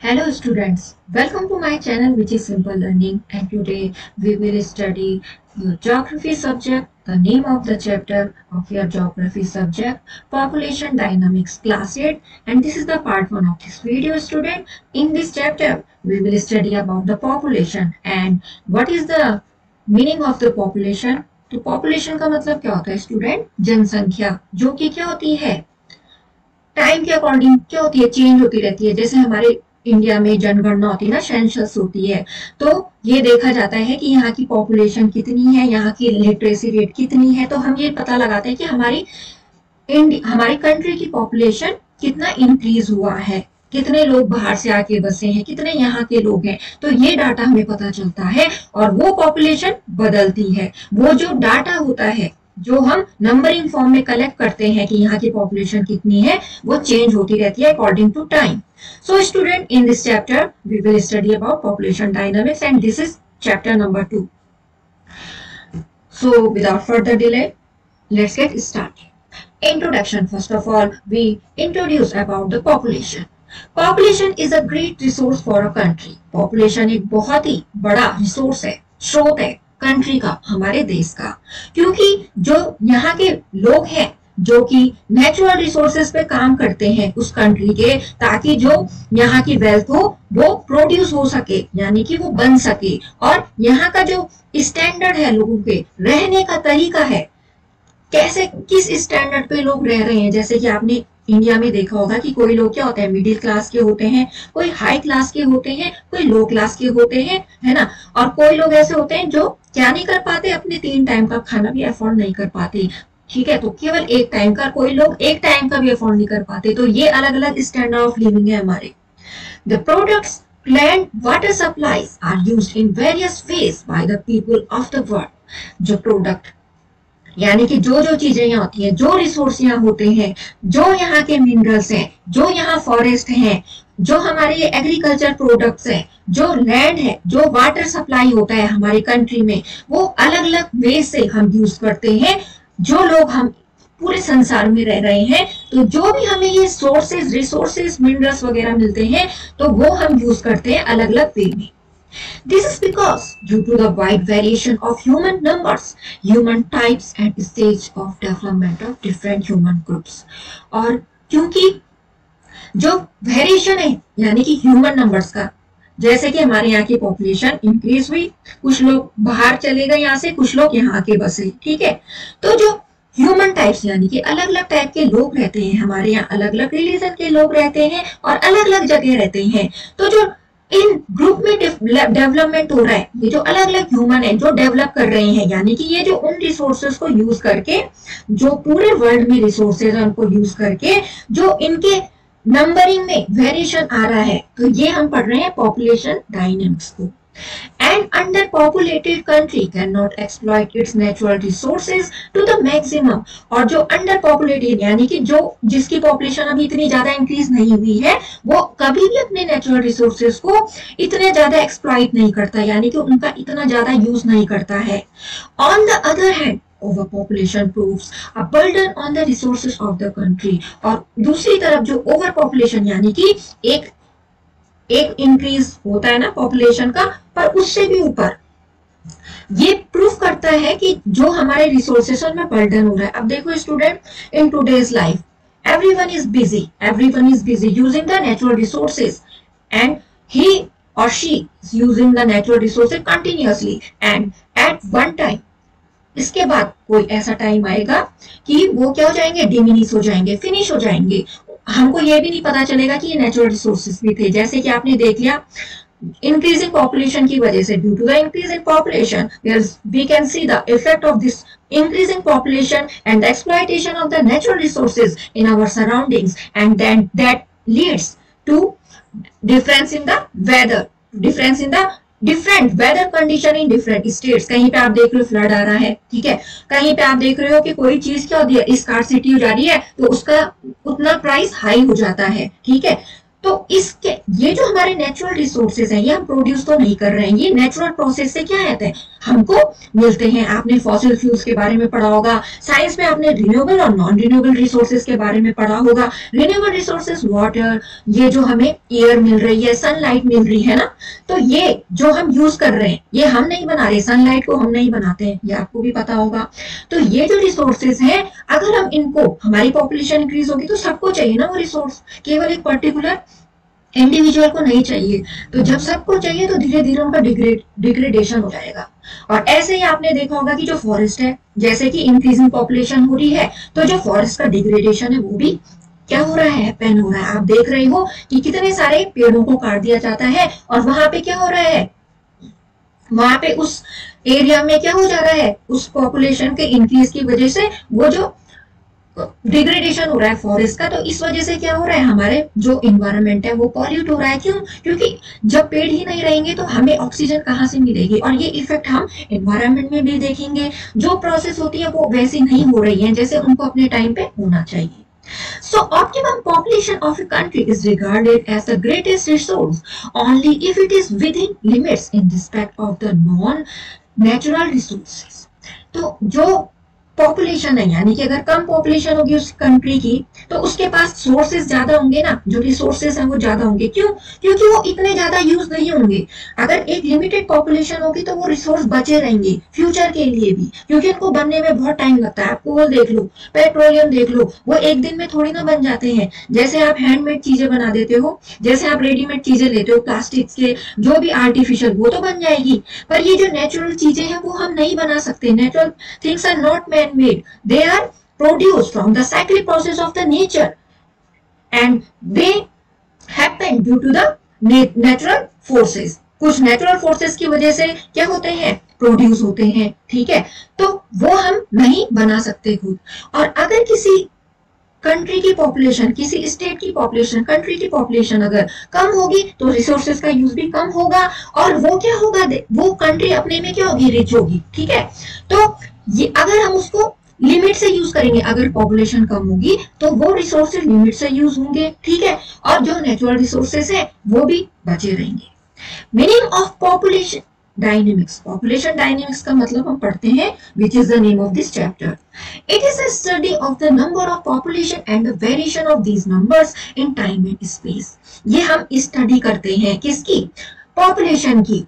Hello students, welcome to my channel which is Simple Learning, and today we will study your geography subject. The name of the chapter of your geography subject, Population Dynamics Class 8, and this is the part 1 of this video student. In this chapter we will study about the population and what is the meaning of the population. तो population का मतलब क्या होता है student? जनसंख्या, जो कि क्या होती है टाइम के अकॉर्डिंग क्या होती है, चेंज होती रहती है। जैसे हमारे इंडिया में जनगणना होती है ना, सेंसस होती है, तो ये देखा जाता है कि यहाँ की पॉपुलेशन कितनी है, यहाँ की लिटरेसी रेट कितनी है, तो हम ये पता लगाते हैं कि हमारी कंट्री की पॉपुलेशन कितना इंक्रीज हुआ है, कितने लोग बाहर से आके बसे हैं, कितने यहाँ के लोग हैं, तो ये डाटा हमें पता चलता है। और वो पॉपुलेशन बदलती है, वो जो डाटा होता है जो हम नंबरिंग फॉर्म में कलेक्ट करते हैं कि यहाँ की पॉपुलेशन कितनी है, वो चेंज होती रहती है according to time. So student, in this chapter we will study about population dynamics and this is chapter number 2. So without further delay, let's get started. Introduction. First of all, we introduce about the population. Population is a great resource for a country. Population एक बहुत ही बड़ा resource है, स्रोत है country का, हमारे देश का, क्योंकि जो यहाँ के लोग हैं जो कि नेचुरल रिसोर्सेज पे काम करते हैं उस कंट्री के, ताकि जो यहाँ की वेल्थ हो वो प्रोड्यूस हो सके, यानी कि वो बन सके, और यहाँ का जो स्टैंडर्ड है लोगों के रहने का तरीका है, कैसे किस स्टैंडर्ड पे लोग रह रहे हैं। जैसे कि आपने इंडिया में देखा होगा कि कोई लोग क्या होते हैं, मिडिल क्लास के होते हैं, कोई हाई क्लास के होते हैं, कोई लो क्लास के होते हैं, है ना। और कोई लोग ऐसे होते हैं जो क्या नहीं कर पाते, अपने 3 टाइम का खाना भी अफोर्ड नहीं कर पाते, ठीक है, तो केवल एक टाइम का, कोई लोग एक टाइम का भी अफोर्ड नहीं कर पाते। तो ये अलग अलग स्टैंडर्ड ऑफ लिविंग है हमारे। The products, plant, water supplies are used in various ways by the people of the world. जो प्रोडक्ट यानी कि जो जो चीजें यहाँ होती हैं, जो रिसोर्स यहाँ होते हैं, जो यहाँ के मिनरल्स हैं, जो यहाँ फॉरेस्ट हैं, जो हमारे ये एग्रीकल्चर प्रोडक्ट्स हैं, जो लैंड है, जो वाटर सप्लाई होता है हमारी कंट्री में, वो अलग अलग वे से हम यूज करते हैं। जो लोग हम पूरे संसार में रह रहे हैं, तो जो भी हमें ये सोर्सेज, रिसोर्सेज, मिनरल्स वगैरह मिलते हैं, तो वो हम यूज करते हैं अलग अलग वे में। This is because due to the wide variation of human numbers, human types and stage of development of different human groups। और क्योंकि जो वेरिएशन है यानी कि ह्यूमन नंबर्स का, जैसे कि हमारे यहाँ की पॉपुलेशन इंक्रीज हुई, कुछ लोग बाहर चले गए यहाँ से, कुछ लोग यहाँ के बसे, ठीक है, तो जो ह्यूमन टाइप्स यानी कि अलग अलग टाइप के लोग रहते हैं हमारे यहाँ, अलग अलग रिलीजन के लोग रहते हैं और अलग अलग जगह रहते हैं, तो जो इन ग्रुप में डेवलपमेंट हो रहा है, ये जो अलग अलग ह्यूमन है जो डेवलप कर रहे हैं, यानी कि ये जो उन रिसोर्सेज को यूज करके, जो पूरे वर्ल्ड में रिसोर्सेज है उनको यूज करके जो इनके नंबरिंग में वेरिएशन आ रहा है, तो ये हम पढ़ रहे हैं पॉपुलेशन डायनेमिक्स को। An underpopulated country cannot exploit its natural resources to the maximum। और जो underpopulated यानी कि जो जिसकी पॉपुलेशन अभी इतनी ज्यादा इंक्रीज नहीं हुई है, वो कभी भी अपने नेचुरल रिसोर्सेज को इतने ज्यादा एक्सप्लॉइट नहीं करता, यानी कि उनका इतना ज्यादा यूज नहीं करता है। On the other hand, overpopulation proves a burden on the resources of the country। और दूसरी तरफ जो ओवर पॉपुलेशन यानी कि एक इंक्रीज होता है ना पॉपुलेशन का, पर उससे भी ऊपर ये प्रूफ करता है कि जो हमारे रिसोर्सेस में बर्डन हो रहा है। अब देखो student, in today's life everyone is busy using the natural resources and he or she is using the natural resources continuously and at one time, इसके बाद कोई ऐसा टाइम आएगा कि वो क्या हो जाएंगे, डिमिनिश हो जाएंगे, फिनिश हो जाएंगे, हमको ये भी नहीं पता चलेगा कि ये नेचुरल रिसोर्सेज भी थे। जैसे कि आपने देख लिया इंक्रीजिंग पॉपुलेशन की वजह से, due to the increase in population we can see the effect of this increasing population and the exploitation of the natural resources in our surroundings, and then that leads to difference in the different weather condition in different states। कहीं पे आप देख रहे हो flood आ रहा है, ठीक है, कहीं पे आप देख रहे हो कि कोई चीज क्या होती है, स्कार्सिटी हो जा रही है, तो उसका उतना प्राइस हाई हो जाता है, ठीक है। तो इसके ये जो हमारे नेचुरल रिसोर्सेज हैं, ये हम प्रोड्यूस तो नहीं कर रहे हैं, ये नेचुरल प्रोसेस से क्या आता है, हमको मिलते हैं। आपने फॉसिल फ्यूल्स के बारे में पढ़ा होगा, साइंस में आपने रिन्यूएबल और नॉन रिन्यूएबल रिसोर्सेज के बारे में पढ़ा होगा। रिन्यूएबल रिसोर्सेज वाटर, ये जो हमें एयर मिल रही है, सनलाइट मिल रही है ना, तो ये जो हम यूज कर रहे हैं ये हम नहीं बना रहे, सनलाइट को हम नहीं बनाते हैं, ये आपको भी पता होगा। तो ये जो रिसोर्सेज हैं, अगर हम इनको, हमारी पॉपुलेशन इंक्रीज होगी तो सबको चाहिए ना वो रिसोर्स, केवल एक पर्टिकुलर इंडिविजुअल को नहीं चाहिए। तो जब सबको चाहिए तो धीरे धीरे उनका डिग्रेडेशन हो जाएगा। और ऐसे ही आपने देखा होगा कि जो फॉरेस्ट है, जैसे कि इंक्रीजिंग पॉपुलेशन हो रही है तो जो फॉरेस्ट का डिग्रेडेशन है वो भी क्या हो रहा है, पैन हो रहा है। आप देख रहे हो कि कितने सारे पेड़ों को काट दिया जाता है और वहां पे क्या हो रहा है, वहां पे उस एरिया में क्या हो जा रहा है, उस पॉपुलेशन के इंक्रीज की वजह से वो जो डिग्रेडेशन हो रहा है फॉरेस्ट का, तो इस वजह से क्या हो रहा है, हमारे जो इन्वायरमेंट है वो पॉल्यूट हो रहा है। क्यों? क्योंकि जब पेड़ ही नहीं रहेंगे तो हमें ऑक्सीजन कहाँ से मिलेगी, और ये इफेक्ट हम एनवायरमेंट में भी देखेंगे। जो प्रोसेस होती है वो वैसी नहीं हो रही है जैसे उनको अपने टाइम पे होना चाहिए। So optimum population of a country is regarded as the greatest resource only if it is within limits in respect of the non-natural resources। तो जो पॉपुलेशन है, यानी कि अगर कम पॉपुलेशन होगी उस कंट्री की तो उसके पास सोर्सेस ज्यादा होंगे ना, जो रिसोर्सेस हैं वो ज्यादा होंगे। क्यों? क्योंकि वो इतने ज्यादा यूज नहीं होंगे। अगर एक लिमिटेड पॉपुलेशन होगी तो वो रिसोर्स बचे रहेंगे फ्यूचर के लिए भी, क्योंकि उनको बनने में बहुत टाइम लगता है। आपको वो देख लो, पेट्रोलियम देख लो, वो एक दिन में थोड़ी ना बन जाते हैं। जैसे आप हैंडमेड चीजें बना देते हो, जैसे आप रेडीमेड चीजें लेते हो प्लास्टिक के, जो भी आर्टिफिशियल, वो तो बन जाएगी, पर ये जो नेचुरल चीजें हैं वो हम नहीं बना सकते। Natural things are not made, they are produced from the cyclic process of the nature and they happen due to the natural forces। कुछ नेचुरल फोर्सेस की वजह से क्या होते हैं, प्रोड्यूस होते हैं, ठीक है। तो वो हम नहीं बना सकते खुद। और अगर किसी कंट्री की पॉपुलेशन, किसी स्टेट की पॉपुलेशन, कंट्री की पॉपुलेशन अगर कम होगी तो रिसोर्सेज का यूज भी कम होगा, और वो क्या होगा, वो कंट्री अपने में क्या होगी, रिच होगी, ठीक है। तो ये अगर हम उसको लिमिट से यूज करेंगे, अगर पॉपुलेशन कम होगी तो वो रिसोर्सेज लिमिट से यूज होंगे, ठीक है, और जो नेचुरल रिसोर्सेज है वो भी बचे रहेंगे। Meaning of population dynamics. Population dynamics का मतलब हम पढ़ते हैं, which is the name of this chapter. It is a study of the number of population and the variation of these numbers in time and space. ये हम study करते हैं किसकी, पॉपुलेशन की,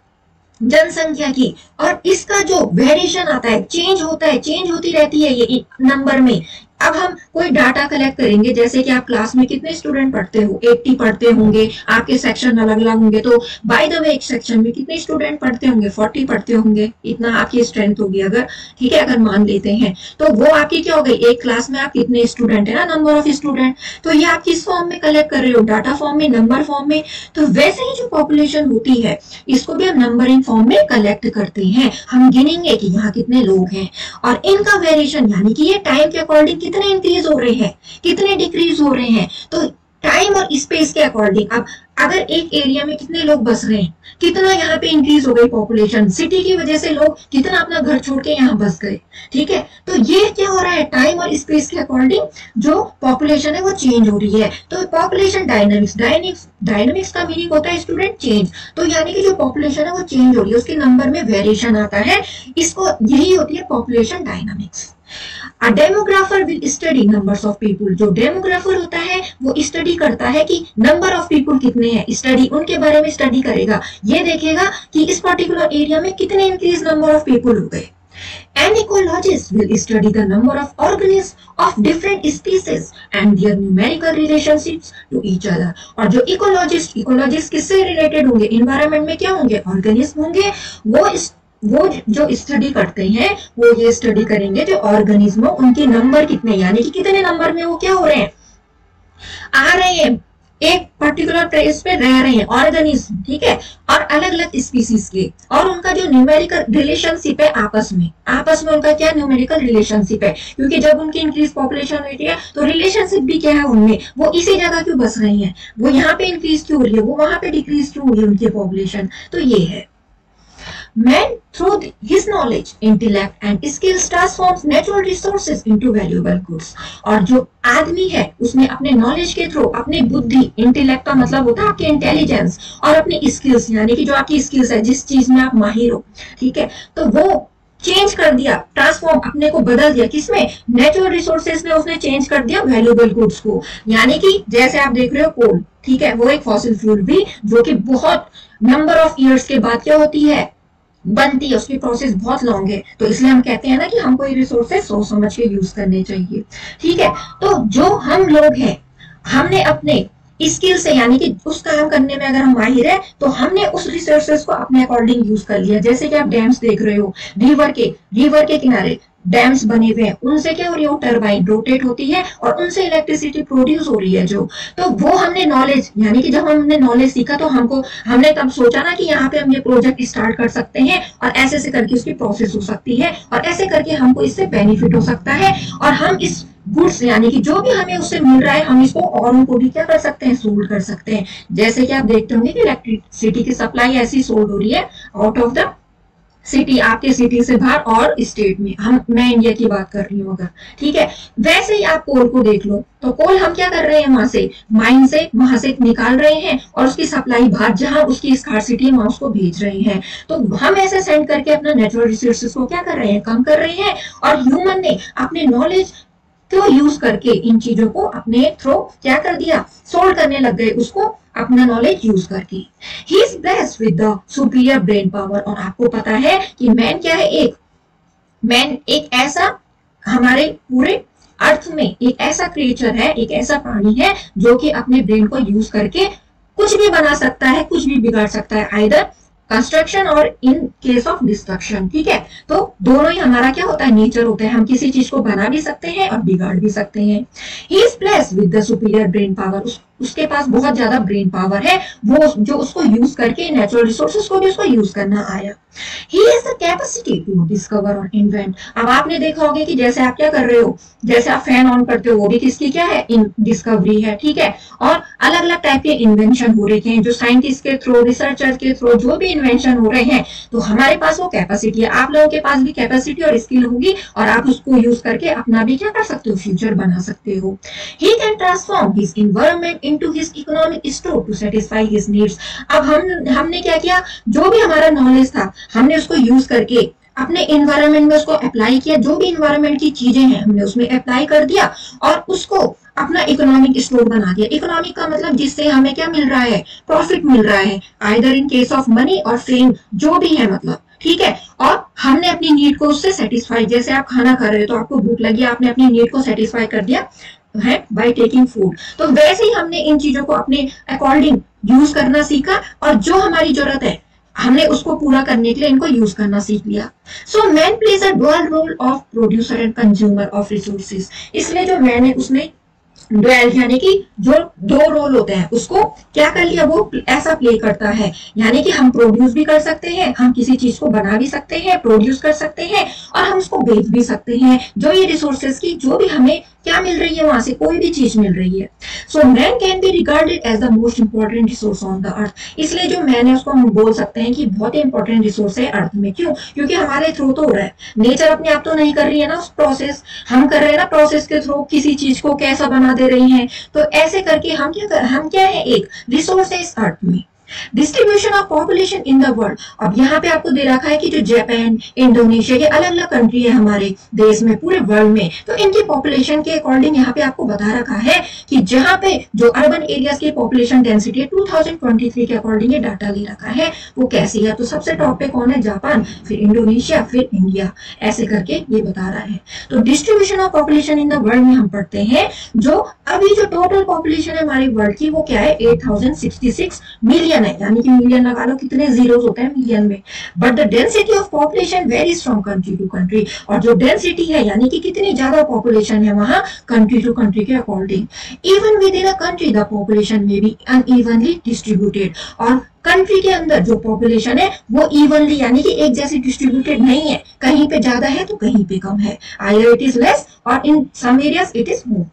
जनसंख्या की, और इसका जो वेरिएशन आता है, चेंज होता है, चेंज होती रहती है ये नंबर में। अब हम कोई डाटा कलेक्ट करेंगे, जैसे कि आप क्लास में कितने स्टूडेंट पढ़ते हो, 80 पढ़ते होंगे, आपके सेक्शन अलग अलग होंगे, तो बाय द वे एक सेक्शन में कितने स्टूडेंट पढ़ते होंगे, 40 पढ़ते होंगे, इतना आपकी स्ट्रेंथ होगी अगर, ठीक है, अगर मान लेते हैं तो वो आपकी क्या हो गई, एक क्लास में आप कितने स्टूडेंट है ना, नंबर ऑफ स्टूडेंट। तो ये आप किस फॉर्म में कलेक्ट कर रहे हो, डाटा फॉर्म में, नंबर फॉर्म में। तो वैसे ही जो पॉपुलेशन होती है इसको भी हम नंबरिंग फॉर्म में कलेक्ट करते हैं। हम गिनेंगे कि यहाँ कितने लोग हैं, और इनका वेरिएशन, यानी कि ये टाइम के अकॉर्डिंग कितने इंक्रीज हो रहे हैं, कितने डिक्रीज हो रहे हैं, तो टाइम और स्पेस के अकॉर्डिंग। अब अगर एक एरिया में कितने लोग बस रहे हैं, कितना यहाँ पे इंक्रीज हो गई पॉपुलेशन, सिटी की वजह से लोग कितना अपना घर छोड़ के यहाँ बस गए, ठीक है। तो ये क्या हो रहा है, टाइम और स्पेस के अकॉर्डिंग जो पॉपुलेशन है वो चेंज हो रही है। तो पॉपुलेशन डायनेमिक्स, डायनेमिक्स का मीनिंग होता है स्टूडेंट चेंज। तो यानी कि जो पॉपुलेशन है वो चेंज हो रही है, उसके नंबर में वेरिएशन आता है, इसको यही होती है population dynamics. A demographer will study numbers of people। जो डेमोग्राफर होता है वो स्टडी करता है कि नंबर ऑफ पीपुल कितने हैं, स्टडी उनके बारे में स्टडी करेगा, ये देखेगा कि इस पर्टिकुलर एरिया में कितने इंक्रीज नंबर ऑफ पीपुल हो गए। An ecologist will study the number of organisms of different species and their numerical relationships to each other। और जो इकोलॉजिस्ट किससे रिलेटेड होंगे, इन्वायरमेंट में क्या होंगे, ऑर्गेनिज्म होंगे। वो जो स्टडी करते हैं वो ये स्टडी करेंगे जो ऑर्गेनिज्म, उनके नंबर कितने, यानी कि कितने नंबर में वो क्या हो रहे हैं, आ रहे हैं, एक पर्टिकुलर प्लेस पे रह रहे हैं ऑर्गेनिज्म, ठीक है, और अलग अलग स्पीसीज के, और उनका जो न्यूमेरिकल रिलेशनशिप है आपस में उनका क्या न्यूमेरिकल रिलेशनशिप है, क्योंकि जब उनकी इंक्रीज पॉपुलेशन होती है तो रिलेशनशिप भी क्या है उनमें, वो इसी जगह क्यों बस रही है, वो यहाँ पे इंक्रीज क्यों हो रही है, वो वहां पे डिक्रीज क्यों हो रही है उनकी पॉपुलेशन। तो ये है man through his knowledge, intellect and skills transforms natural resources into valuable goods. और जो आदमी है उसने अपने नॉलेज के थ्रू, अपनी बुद्धि, इंटेलेक्ट का मतलब होता है आपकी इंटेलिजेंस, और अपनी स्किल्स यानी कि जो आपकी स्किल्स है, जिस चीज में आप माहिर हो, ठीक है, तो वो चेंज कर दिया, ट्रांसफॉर्म, अपने को बदल दिया, किसमें? नेचुरल रिसोर्सेज में उसने चेंज कर दिया वैल्यूएबल गुड्स को। यानी कि जैसे आप देख रहे हो कोल, ठीक है, वो एक फॉसिल फ्यूल भी जो कि बहुत नंबर ऑफ इयर्स के बाद क्या होती है, बनती है, उसकी प्रोसेस बहुत लॉन्ग है, तो इसलिए हम कहते हैं ना कि हमको ये रिसोर्सेज सोच समझ के यूज करने चाहिए, ठीक है। तो जो हम लोग हैं, हमने अपने स्किल से यानी कि उस काम करने में अगर हम माहिर है तो हमने उस रिसोर्सेज को अपने अकॉर्डिंग यूज कर लिया। जैसे कि आप डैम्स देख रहे हो, रिवर के किनारे डैम्स बने हुए हैं, उनसे क्या हो रही है, टरबाइन रोटेट होती है और उनसे इलेक्ट्रिसिटी प्रोड्यूस हो रही है जो, तो वो हमने नॉलेज, यानी कि जब हमने नॉलेज सीखा तो हमने तब सोचा ना कि यहाँ पे हम ये प्रोजेक्ट स्टार्ट कर सकते हैं और ऐसे से करके उसकी प्रोसेस हो सकती है और ऐसे करके हमको इससे बेनिफिट हो सकता है, और हम इस गुड्स यानी कि जो भी हमें उससे मिल रहा है हम इसको औरों को भी क्या कर सकते हैं, सोल्ड कर सकते हैं। जैसे कि आप देखते होंगे कि इलेक्ट्रिसिटी की सप्लाई ऐसी सोल्ड हो रही है आउट ऑफ द सिटी, आपके सिटी से बाहर और स्टेट में, मैं इंडिया की बात कर रही हूँ अगर, ठीक है। वैसे ही आप कोल को देख लो, तो कोल हम क्या कर रहे हैं, वहां से माइन से वहां से निकाल रहे हैं और उसकी सप्लाई बाहर जहां उसकी स्कार्सिटी है वहां उसको भेज रहे हैं। तो हम ऐसे सेंड करके अपना नेचुरल रिसोर्सेज को क्या कर रहे हैं, कम कर रहे हैं, और ह्यूमन ने अपने नॉलेज को यूज करके इन चीजों को अपने थ्रू क्या कर दिया, सोल्व करने लग गए, उसको अपना नॉलेज यूज करके। He is blessed with the superior brain power. और आपको पता है कि मैन क्या है, मैन एक ऐसा, हमारे पूरे अर्थ में एक ऐसा क्रिएचर है, एक ऐसा प्राणी है जो कि अपने ब्रेन को यूज करके कुछ भी बना सकता है, कुछ भी बिगाड़ सकता है, आइदर कंस्ट्रक्शन और इन केस ऑफ डिस्ट्रक्शन, ठीक है। तो दोनों ही हमारा क्या होता है, नेचर होता है, हम किसी चीज को बना भी सकते हैं और बिगाड़ भी सकते हैं। He is blessed with the superior brain power. उसके पास बहुत ज्यादा ब्रेन पावर है, वो जो उसको यूज करके नेचुरल रिसोर्सेज को भी उसको यूज करना आया। He has the capacity to discover और इन्वेंट। अब आपने देखा होगा कि जैसे आप क्या कर रहे हो, जैसे आप फैन ऑन करते हो, वो भी किसकी क्या है, डिस्कवरी है, ठीक है। और अलग अलग टाइप के इन्वेंशन हो रहे हैं जो साइंटिस्ट के थ्रू, रिसर्चर के थ्रू जो भी इन्वेंशन हो रहे हैं, तो हमारे पास वो कैपेसिटी है। आप लोगों के पास भी कैपेसिटी और स्किल होगी और आप उसको यूज करके अपना भी क्या कर सकते हो, फ्यूचर बना सकते हो। He can transform his environment into his economic store to satisfy his needs. अब हमने क्या किया, जो भी हमारा नॉलेज था हमने उसको यूज करके अपने एनवायरनमेंट में उसको अप्लाई किया, जो भी एनवायरनमेंट की चीजें हैं हमने उसमें अप्लाई कर दिया और उसको अपना इकोनॉमिक स्टोर बना दिया। इकोनॉमिक का मतलब जिससे हमें क्या मिल रहा है, प्रॉफिट मिल रहा है, either in case of money और फेम, जो भी है मतलब, ठीक है। और हमने अपनी नीड को उससे सेटिस्फाई, जैसे आप खाना खा रहे हो तो आपको भूख लगी, आपने अपनी नीड को सेटिस्फाई कर दिया है बाय टेकिंग फूड। तो वैसे ही हमने इन चीजों को अपने अकॉर्डिंग यूज करना सीखा और जो हमारी जरूरत है हमने उसको पूरा करने के लिए इनको यूज करना सीख लिया। So man plays a dual role of producer and consumer of resources. इसलिए जो मैन है उसने डुअल यानी कि जो दो रोल होते हैं उसको क्या कर लिया, वो ऐसा प्ले करता है, यानी कि हम प्रोड्यूस भी कर सकते हैं, हम किसी चीज को बना भी सकते हैं, प्रोड्यूस कर सकते हैं और हम उसको बेच भी सकते हैं। जो ये रिसोर्सेज की जो भी हमें क्या मिल रही है, वहां से कोई भी चीज मिल रही है। So man can be regarded as the most important resource on the earth. इसलिए जो मैन है उसको हम बोल सकते हैं कि बहुत ही इंपॉर्टेंट रिसोर्स है अर्थ में। क्यों? क्योंकि हमारे थ्रू तो हो रहा है, नेचर अपने आप तो नहीं कर रही है ना उस प्रोसेस, हम कर रहे हैं ना प्रोसेस के थ्रू, किसी चीज को कैसा बना दे रही है। तो ऐसे करके हम क्या है, एक रिसोर्स है इस अर्थ में। Distribution of population in the world. अब यहाँ पे आपको दे रखा है कि जो जापान, इंडोनेशिया, ये अलग अलग कंट्री है हमारे देश में, पूरे वर्ल्ड में, तो इनकी पॉपुलेशन के अकॉर्डिंग यहाँ पे आपको बता रखा है कि जहाँ पे जो अर्बन एरियाज की पॉपुलेशन डेंसिटी 2023 के अकॉर्डिंग ये डाटा ले रखा है, वो कैसी है। तो सबसे टॉप पे कौन है, जापान, फिर इंडोनेशिया, फिर इंडिया, ऐसे करके ये बता रहा है। तो distribution of population in the world में हम पढ़ते हैं जो अभी जो टोटल पॉपुलेशन है हमारी वर्ल्ड की, वो क्या है, 8066 मिलियन है, यानी कि मिलियन लगा लो, कितने जीरोस होते हैं मिलियन में। But the density of population varies from country to country. और जो डेंसिटी है यानी कि कितनी ज्यादा पॉपुलेशन है वहां कंट्री टू कंट्री के according. Even with in a country the population में बी अनइवनली डिस्ट्रीब्यूटेड। और कंट्री के अंदर जो पॉपुलेशन है वो इवनली यानी कि एक जैसी डिस्ट्रीब्यूटेड नहीं है, कहीं पे ज्यादा है तो कहीं पे कम है, आइदर इट इज लेस और in some areas it is more.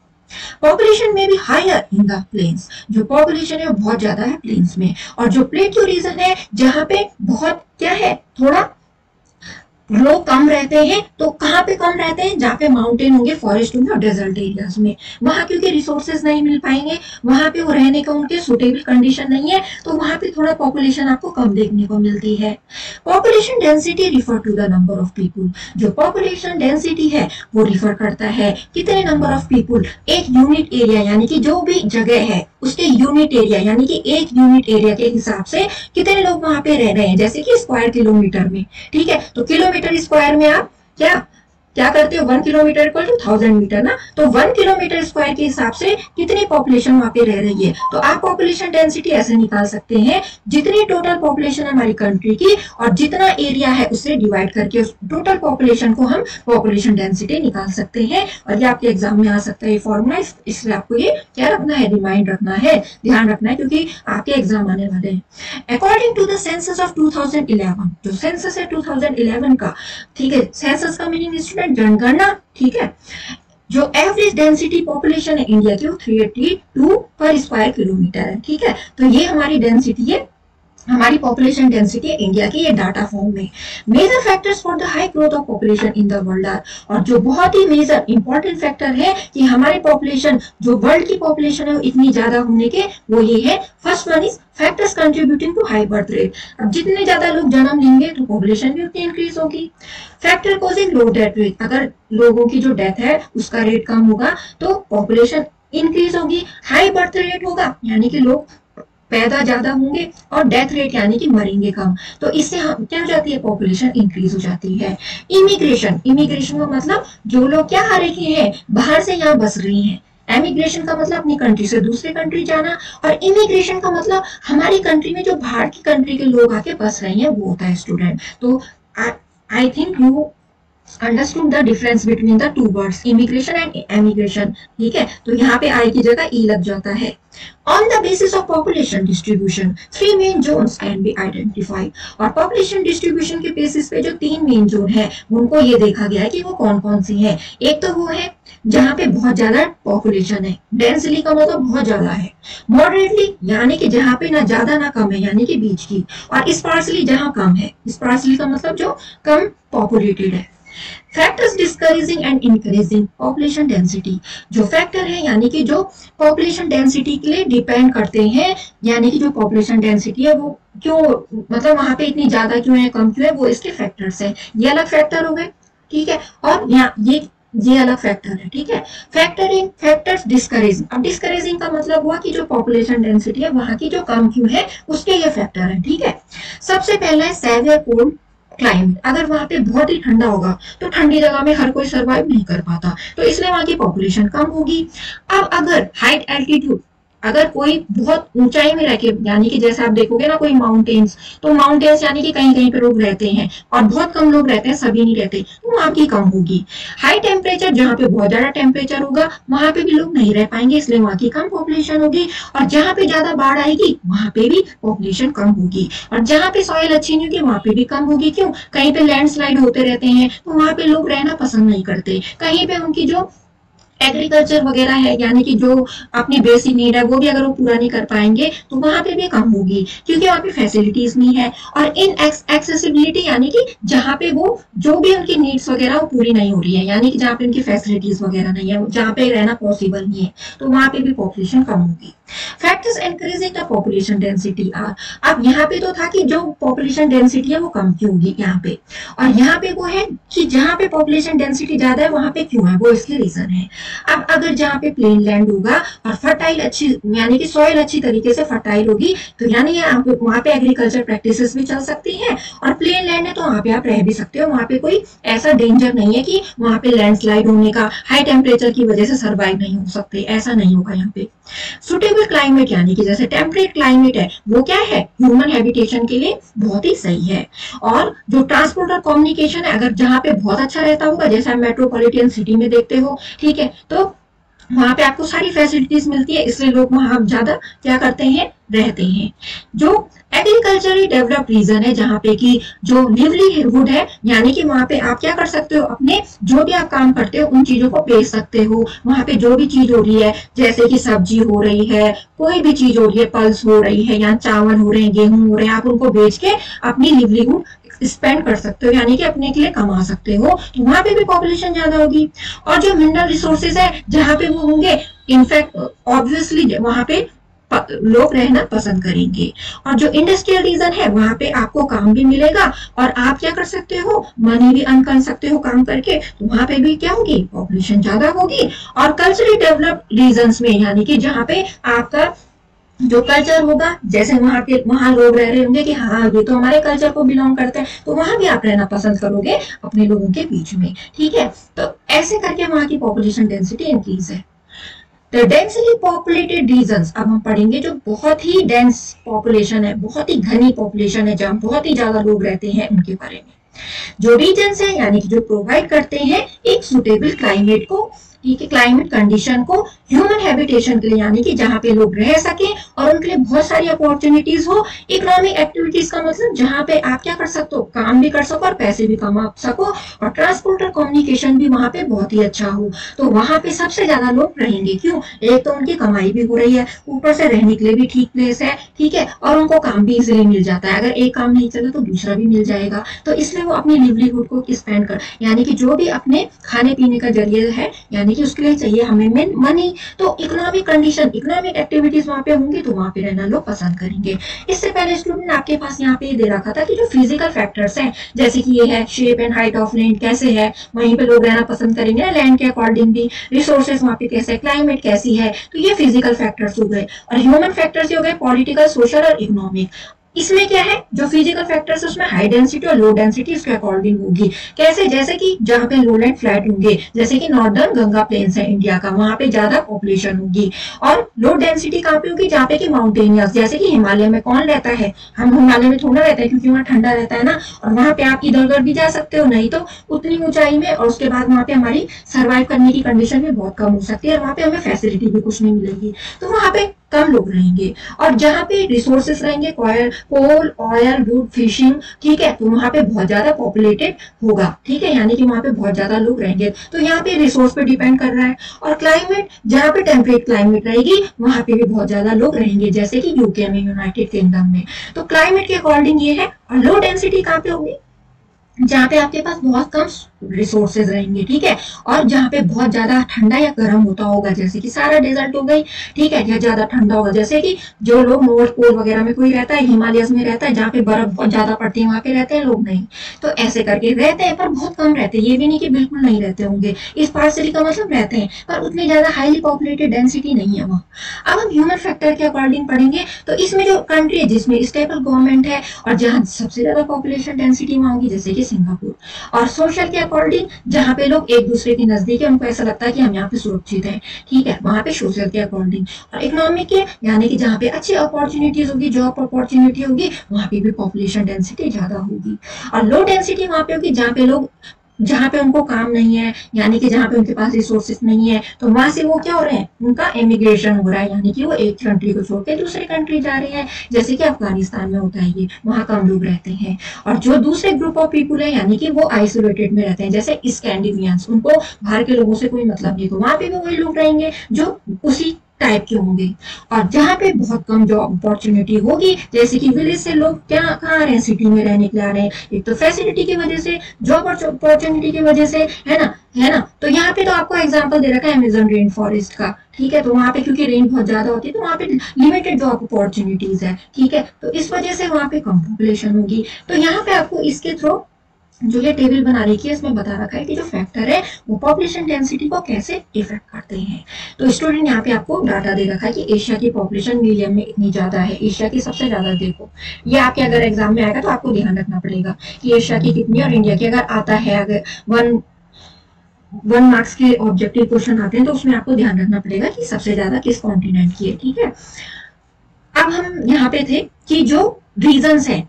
Population में भी हायर इन द प्लेन्स। जो पॉपुलेशन है वो बहुत ज्यादा है प्लेन्स में, और जो प्लेट्यू रीजन है जहां पे बहुत क्या है, थोड़ा लोग कम रहते हैं, तो कहाँ पे कम रहते हैं, जहाँ पे माउंटेन होंगे, फॉरेस्ट होंगे और डेजर्ट एरियाज में। वहां क्योंकि रिसोर्सेज नहीं मिल पाएंगे, वहां पे वो रहने का उनके सुटेबल कंडीशन नहीं है, तो वहां पे थोड़ा पॉपुलेशन आपको कम देखने को मिलती है। Population density refer to the number of people. जो पॉपुलेशन डेंसिटी है वो रिफर करता है कितने नंबर ऑफ पीपुल एक यूनिट एरिया, यानी कि जो भी जगह है उसके यूनिट एरिया, यानी कि एक यूनिट एरिया के हिसाब से कितने लोग वहां पे रह रहे हैं, जैसे कि स्क्वायर किलोमीटर में। ठीक है, तो किलोमीटर स्क्वायर में आप क्या करते हो, 1 किलोमीटर इक्वल टू 1000 मीटर ना, तो 1 किलोमीटर स्क्वायर के हिसाब से कितनी पॉपुलेशन वहां पे रह रही है। तो आप पॉपुलेशन डेंसिटी ऐसे निकाल सकते हैं, जितनी टोटल पॉपुलेशन है हमारी कंट्री की और जितना एरिया है उससे डिवाइड करके उस टोटल पॉपुलेशन को हम पॉपुलेशन डेंसिटी निकाल सकते हैं। और ये आपके एग्जाम में आ सकता है फॉर्मूला, इसलिए आपको ये क्या रखना है, रिमाइंड रखना है, ध्यान रखना है, क्योंकि आपके एग्जाम आने वाले हैं। According to the census of 2011, जो सेंसस है 2011 का, ठीक है, सेंसस का मीनिंग स्टूडेंट जनगणना, ठीक है, जो एवरेज डेंसिटी पॉपुलेशन है इंडिया की वो 382 पर स्क्वायर किलोमीटर है। ठीक है, तो ये हमारी डेंसिटी है, हमारी पॉपुलेशन डेंसिटी है इंडिया की, ये डाटा फॉर्म में। Major factors for the high growth of population in the world are, और जो बहुत ही मेजर इंपॉर्टेंट फैक्टर है कि हमारी पॉपुलेशन, जो वर्ल्ड की पॉपुलेशन है इतनी ज्यादा होने के, वो ये है। First one is factors contributing to high birth rate. अब जितने ज्यादा लोग जन्म लेंगे तो पॉपुलेशन भी उतनी इंक्रीज होगी। फैक्टर कॉजिंग लो डेथ रेट, अगर लोगों की जो डेथ है उसका रेट कम होगा तो पॉपुलेशन इंक्रीज होगी। हाई बर्थ रेट होगा यानी कि लोग पैदा ज्यादा होंगे, और डेथ रेट यानी कि मरेंगे कम, तो इससे हम क्या हो जाती है, पॉपुलेशन इंक्रीज हो जाती है। इमिग्रेशन, इमिग्रेशन का मतलब जो लोग क्या आ रहे हैं, बाहर से यहाँ बस रही हैं। एमिग्रेशन का मतलब अपनी कंट्री से दूसरे कंट्री जाना, और इमिग्रेशन का मतलब हमारी कंट्री में जो बाहर की कंट्री के लोग आके बस रहे हैं वो होता है स्टूडेंट। तो I think you understood the difference between the two words, immigration and emigration. ठीक है, तो यहाँ पे आई की जगह ई लग जाता है। On the basis of population distribution, 3 main zones can be identified। और population distribution के बेसिस पे जो 3 मेन जोन है उनको ये देखा गया है कि वो कौन कौन सी है। एक तो वो है जहाँ पे बहुत ज्यादा पॉपुलेशन है, डेंसली का मतलब बहुत ज्यादा है, मॉडरेटली यानी कि जहाँ पे ना ज्यादा ना कम है यानी कि बीच की, और स्पार्सली जहाँ कम है, स्पार्सली का मतलब जो कम पॉपुलेटेड है। Factors discouraging and encouraging population density, जो फैक्टर है यानी कि जो पॉपुलेशन डेंसिटी के लिए डिपेंड करते हैं, यानी कि जो पॉपुलेशन डेंसिटी है वो क्यों, मतलब वहां पे इतनी ज्यादा क्यों है, कम क्यों है, वो इसके फैक्टर्स है। ये अलग फैक्टर हो गए, ठीक है, और यहाँ ये अलग फैक्टर है। ठीक है, फैक्टरिंग, फैक्टर्स डिस्करेजिंग, अब डिस्करेजिंग का मतलब हुआ कि जो पॉपुलेशन डेंसिटी है वहां की जो कम क्यों है उसके ये फैक्टर है। ठीक है, सबसे पहला है सेवियर कोल्ड क्लाइमेट, अगर वहां पे बहुत ही ठंडा होगा तो ठंडी जगह में हर कोई सरवाइव नहीं कर पाता, तो इसलिए वहां की पॉपुलेशन कम होगी। अब अगर हाइट एल्टीट्यूड, अगर कोई बहुत ऊंचाई में रह के, यानी कि जैसे आप देखोगे ना कोई माउंटेन्स, तो माउंटेन्स यानी कि कहीं कहीं पे लोग रहते हैं और बहुत कम लोग रहते हैं, सभी नहीं रहते, तो वहां की कम होगी। हाई टेम्परेचर, जहाँ पे बहुत ज्यादा टेम्परेचर होगा वहां पे भी लोग नहीं रह पाएंगे, इसलिए वहां की कम पॉपुलेशन होगी। और जहाँ पे ज्यादा बाढ़ आएगी वहां पे भी पॉपुलेशन कम होगी, और जहाँ पे सॉइल अच्छी नहीं होगी वहां पे भी कम होगी। क्यों, कहीं पे लैंडस्लाइड होते रहते हैं तो वहां पे लोग रहना पसंद नहीं करते, कहीं पे उनकी जो एग्रीकल्चर वगैरह है यानी कि जो अपनी बेसिक नीड है वो भी अगर वो पूरा नहीं कर पाएंगे तो वहां पे भी कम होगी, क्योंकि वहां पे फैसिलिटीज नहीं है। और इन एक्सेसिबिलिटी यानी कि जहाँ पे वो जो भी उनकी नीड्स वगैरह वो पूरी नहीं हो रही है, यानी कि जहाँ पे उनकी फैसिलिटीज वगैरह नहीं है, जहाँ पे रहना पॉसिबल नहीं है, तो वहां पे भी पॉपुलेशन कम होगी। Factors increasing the population density are, अब यहाँ पे तो था कि जो पॉपुलेशन डेंसिटी है वो कम क्यों होगी यहाँ पे, और यहाँ पे वो है कि जहाँ पे पॉपुलेशन डेंसिटी ज्यादा है वहां पे क्यों है, वो इसके रीजन है। अब अगर जहाँ पे प्लेन लैंड होगा और फर्टाइल अच्छी, यानी कि सॉइल अच्छी तरीके से फर्टाइल होगी, तो यानी वहां पे एग्रीकल्चर प्रैक्टिसेस भी चल सकती हैं, और प्लेन लैंड है तो वहां पे आप रह भी सकते हो, वहां पे कोई ऐसा डेंजर नहीं है कि वहां पे लैंडस्लाइड होने का, हाई टेम्परेचर की वजह से सर्वाइव नहीं हो सकते, ऐसा नहीं होगा यहाँ पे। सुटेबल क्लाइमेट यानी कि जैसे टेम्परेट क्लाइमेट है वो क्या है, ह्यूमन हैबिटेशन के लिए बहुत ही सही है। और जो ट्रांसपोर्ट और कम्युनिकेशन है, अगर जहाँ पे बहुत अच्छा रहता होगा, जैसे आप मेट्रोपॉलिटन सिटी में देखते हो, ठीक है, तो वहां पे आपको सारी फैसिलिटीज मिलती है, इसलिए लोग वहां ज्यादा क्या करते हैं, रहते हैं। जो एग्रीकल्चरली डेवलप्ड रीजन है, जहाँ पे कि जो लिवलीहुड है, यानी कि वहां पे आप क्या कर सकते हो, अपने जो भी आप काम करते हो उन चीजों को बेच सकते हो, वहां पे जो भी चीज हो रही है, जैसे कि सब्जी हो रही है, कोई भी चीज हो रही है, पल्स हो रही है या चावल हो रहे हैं, गेहूं हो रहे हैं, आप उनको बेच के अपनी लिवलीहुड स्पेंड कर सकते हो, यानी कि अपने के लिए कमा सकते हो, तो वहां पे भी पॉपुलेशन ज्यादा होगी। और जो मिनरल रिसोर्सेज है जहाँ पे वो होंगे, इनफैक्ट ऑब्वियसली वहां पे लोग रहना पसंद करेंगे। और जो इंडस्ट्रियल रीजन है वहां पे आपको काम भी मिलेगा और आप क्या कर सकते हो, मनी भी अर्न कर सकते हो काम करके, तो वहां पे भी क्या होगी, पॉपुलेशन ज्यादा होगी। और कल्चरली डेवलप्ड रीजन्स में, यानी कि जहाँ पे आपका जो कल्चर होगा, जैसे वहां लोग रह रहे होंगे कि हाँ ये तो हमारे कल्चर को बिलोंग करते हैं, तो वहां भी आप रहना पसंद करोगे अपने लोगों के बीच में, ठीक है। तो ऐसे करके वहां की पॉपुलेशन डेंसिटी इंक्रीज है। द डेंसली पॉपुलेटेड रीजन्स, अब हम पढ़ेंगे जो बहुत ही डेंस पॉपुलेशन है, बहुत ही घनी पॉपुलेशन है, जहाँ बहुत ही ज्यादा लोग रहते हैं, उनके बारे में। जो रीजन्स है यानी कि जो प्रोवाइड करते हैं एक सुटेबल क्लाइमेट को, ठीक है, क्लाइमेट कंडीशन को ह्यूमन हैबिटेशन के लिए, यानी कि जहाँ पे लोग रह सके और उनके लिए बहुत सारी अपॉर्चुनिटीज हो। इकोनॉमिक एक्टिविटीज का मतलब जहाँ पे आप क्या कर सकते हो, काम भी कर सको और पैसे भी कमा सको, और ट्रांसपोर्ट और कम्युनिकेशन भी वहां पे बहुत ही अच्छा हो, तो वहां पे सबसे ज्यादा लोग रहेंगे। क्यों, एक तो उनकी कमाई भी हो रही है, ऊपर से रहने के लिए भी ठीक प्लेस है, ठीक है, और उनको काम भी इजिली मिल जाता है, अगर एक काम नहीं चला तो दूसरा भी मिल जाएगा, तो इसलिए वो अपनी लिवलीहुड को स्पेंड कर, यानी कि जो भी अपने खाने पीने का जरिए है, यानी कि उसके लिए चाहिए हमें मनी, तो इकोनॉमिक कंडीशन, इकोनॉमिक एक्टिविटीज वहां पे होंगी, तो वहां पे रहना लोग पसंद करेंगे। इससे पहले स्टूडेंट आपके पास यहाँ पे दे रखा था कि जो फिजिकल फैक्टर्स हैं, जैसे कि ये है shape and height of land कैसे है, वहीं पे लोग रहना पसंद करेंगे लैंड के अकॉर्डिंग भी, रिसोर्सेज वहां पे कैसे, क्लाइमेट कैसी है, तो ये फिजिकल फैक्टर्स हो गए। और ह्यूमन फैक्टर्स हो गए पॉलिटिकल, सोशल और इकोनॉमिक। इसमें क्या है, जो फिजिकल फैक्टर्स है उसमें हाई डेंसिटी और लो डेंसिटी इसके अकॉर्डिंग होगी। कैसे, जैसे कि जहाँ पे लोलैंड फ्लैट होंगे, जैसे कि नॉर्दर्न गंगा प्लेन्स है इंडिया का, वहां पे ज्यादा पॉपुलेशन होगी। और लो डेंसिटी कहाँ पे होगी, जहाँ पे कि माउंटेनियस, जैसे कि हिमालय में कौन रहता है, हम हिमालय में थोड़ा रहता है क्योंकि वहाँ ठंडा रहता है ना, और वहां पे आप इधर उधर भी जा सकते हो, नहीं तो उतनी ऊंचाई में, और उसके बाद वहां पे हमारी सर्वाइव करने की कंडीशन भी बहुत कम हो सकती है, और वहां पे हमें फैसिलिटी भी कुछ नहीं मिलेगी, तो वहां पे कम लोग रहेंगे। और जहाँ पे रिसोर्सेस रहेंगे, कोल, ऑयल, वुड, फिशिंग, ठीक है, तो वहां पे बहुत ज्यादा पॉपुलेटेड होगा, ठीक है, यानी कि वहां पे बहुत ज्यादा लोग रहेंगे, तो यहाँ पे रिसोर्स पे डिपेंड कर रहा है। और क्लाइमेट, जहाँ पे टेम्परेट क्लाइमेट रहेगी वहां पे भी बहुत ज्यादा लोग रहेंगे, जैसे कि यूके में, यूनाइटेड किंगडम में, तो क्लाइमेट के अकॉर्डिंग ये है। और लो डेंसिटी कहाँ पे होगी, जहाँ पे आपके पास बहुत कम रिसोर्सेज रहेंगे, ठीक है, और जहाँ पे बहुत ज्यादा ठंडा या गर्म होता होगा, जैसे कि सारा डेजर्ट हो गई, ठीक है, या ज्यादा ठंडा होगा, जैसे कि जो लोग नॉर्थ पोल वगैरह में कोई रहता है, हिमालयस में रहता है, जहाँ पे बर्फ बहुत ज्यादा पड़ती है, वहां पे रहते हैं लोग नहीं, तो ऐसे करके रहते हैं, पर बहुत कम रहते हैं, ये भी नहीं कि बिल्कुल नहीं रहते होंगे, इस पार्सली का मतलब रहते हैं, पर उतनी ज्यादा हाईली पॉपुलेटेड डेंसिटी नहीं है वहाँ। अब हम ह्यूमन फैक्टर के अकॉर्डिंग पढ़ेंगे, तो इसमें जो कंट्री है जिसमें स्टेबल गवर्नमेंट है और जहाँ सबसे ज्यादा पॉपुलेशन डेंसिटी वहां होगी, जैसे कि सिंगापुर। और सोशल के अकॉर्डिंग जहाँ पे लोग एक दूसरे के नजदीक है, उनको ऐसा लगता है कि हम यहाँ पे सुरक्षित हैं, ठीक है, वहां पे सोशल के अकॉर्डिंग। और इकोनॉमिक के, यानी कि जहाँ पे अच्छी अपॉर्चुनिटीज होगी, जॉब अपॉर्चुनिटी होगी, वहां पे भी पॉपुलेशन डेंसिटी ज्यादा होगी। और लो डेंसिटी वहां पे होगी जहाँ पे उनको काम नहीं है, यानी कि जहाँ पे उनके पास रिसोर्सेस नहीं है, तो वहां से वो क्या हो रहे हैं, उनका इमिग्रेशन हो रहा है, यानी कि वो एक कंट्री को छोड़ के दूसरे कंट्री जा रहे हैं, जैसे कि अफगानिस्तान में होता है ये, वहां कम लोग रहते हैं। और जो दूसरे ग्रुप ऑफ पीपुल है, यानी कि वो आइसोलेटेड में रहते हैं, जैसे स्कैंडिनेवियंस, उनको बाहर के लोगों से कोई मतलब नहीं, तो वहां पे भी वही लोग रहेंगे जो उसी टाइप के होंगे। और जहाँ पे बहुत कम जॉब अपॉर्चुनिटी होगी, जैसे कि विलेज से लोग क्या कहाँ आ रहे हैं, सिटी में रहने के लिए आ रहे हैं, एक तो फैसिलिटी की वजह से, जॉब अपॉर्चुनिटी की वजह से, है ना। तो यहाँ पे तो आपको एग्जांपल दे रखा है अमेजन रेन फॉरेस्ट का, ठीक है, तो वहां पे क्योंकि रेन बहुत ज्यादा होती है, तो वहां पे लिमिटेड जॉब अपॉर्चुनिटीज है, ठीक है, तो इस वजह से वहां पे कम पॉपुलेशन होगी। तो यहाँ पे आपको इसके थ्रू जो ये टेबल बना रखी है, इसमें बता रखा है कि जो फैक्टर है वो पॉपुलेशन डेंसिटी को कैसे इफेक्ट करते हैं। तो स्टूडेंट यहाँ पे आपको डाटा दे रखा है कि एशिया की पॉपुलेशन मिलियन में इतनी ज्यादा है, एशिया की सबसे ज्यादा, देखो ये आपके अगर एग्जाम में आएगा तो आपको ध्यान रखना पड़ेगा कि एशिया की कितनी, और इंडिया की अगर आता है, अगर वन मार्क्स के ऑब्जेक्टिव क्वेश्चन आते हैं तो उसमें आपको ध्यान रखना पड़ेगा कि सबसे ज्यादा किस कॉन्टिनेंट की है, ठीक है। अब हम यहाँ पे थे कि जो रीजन्स है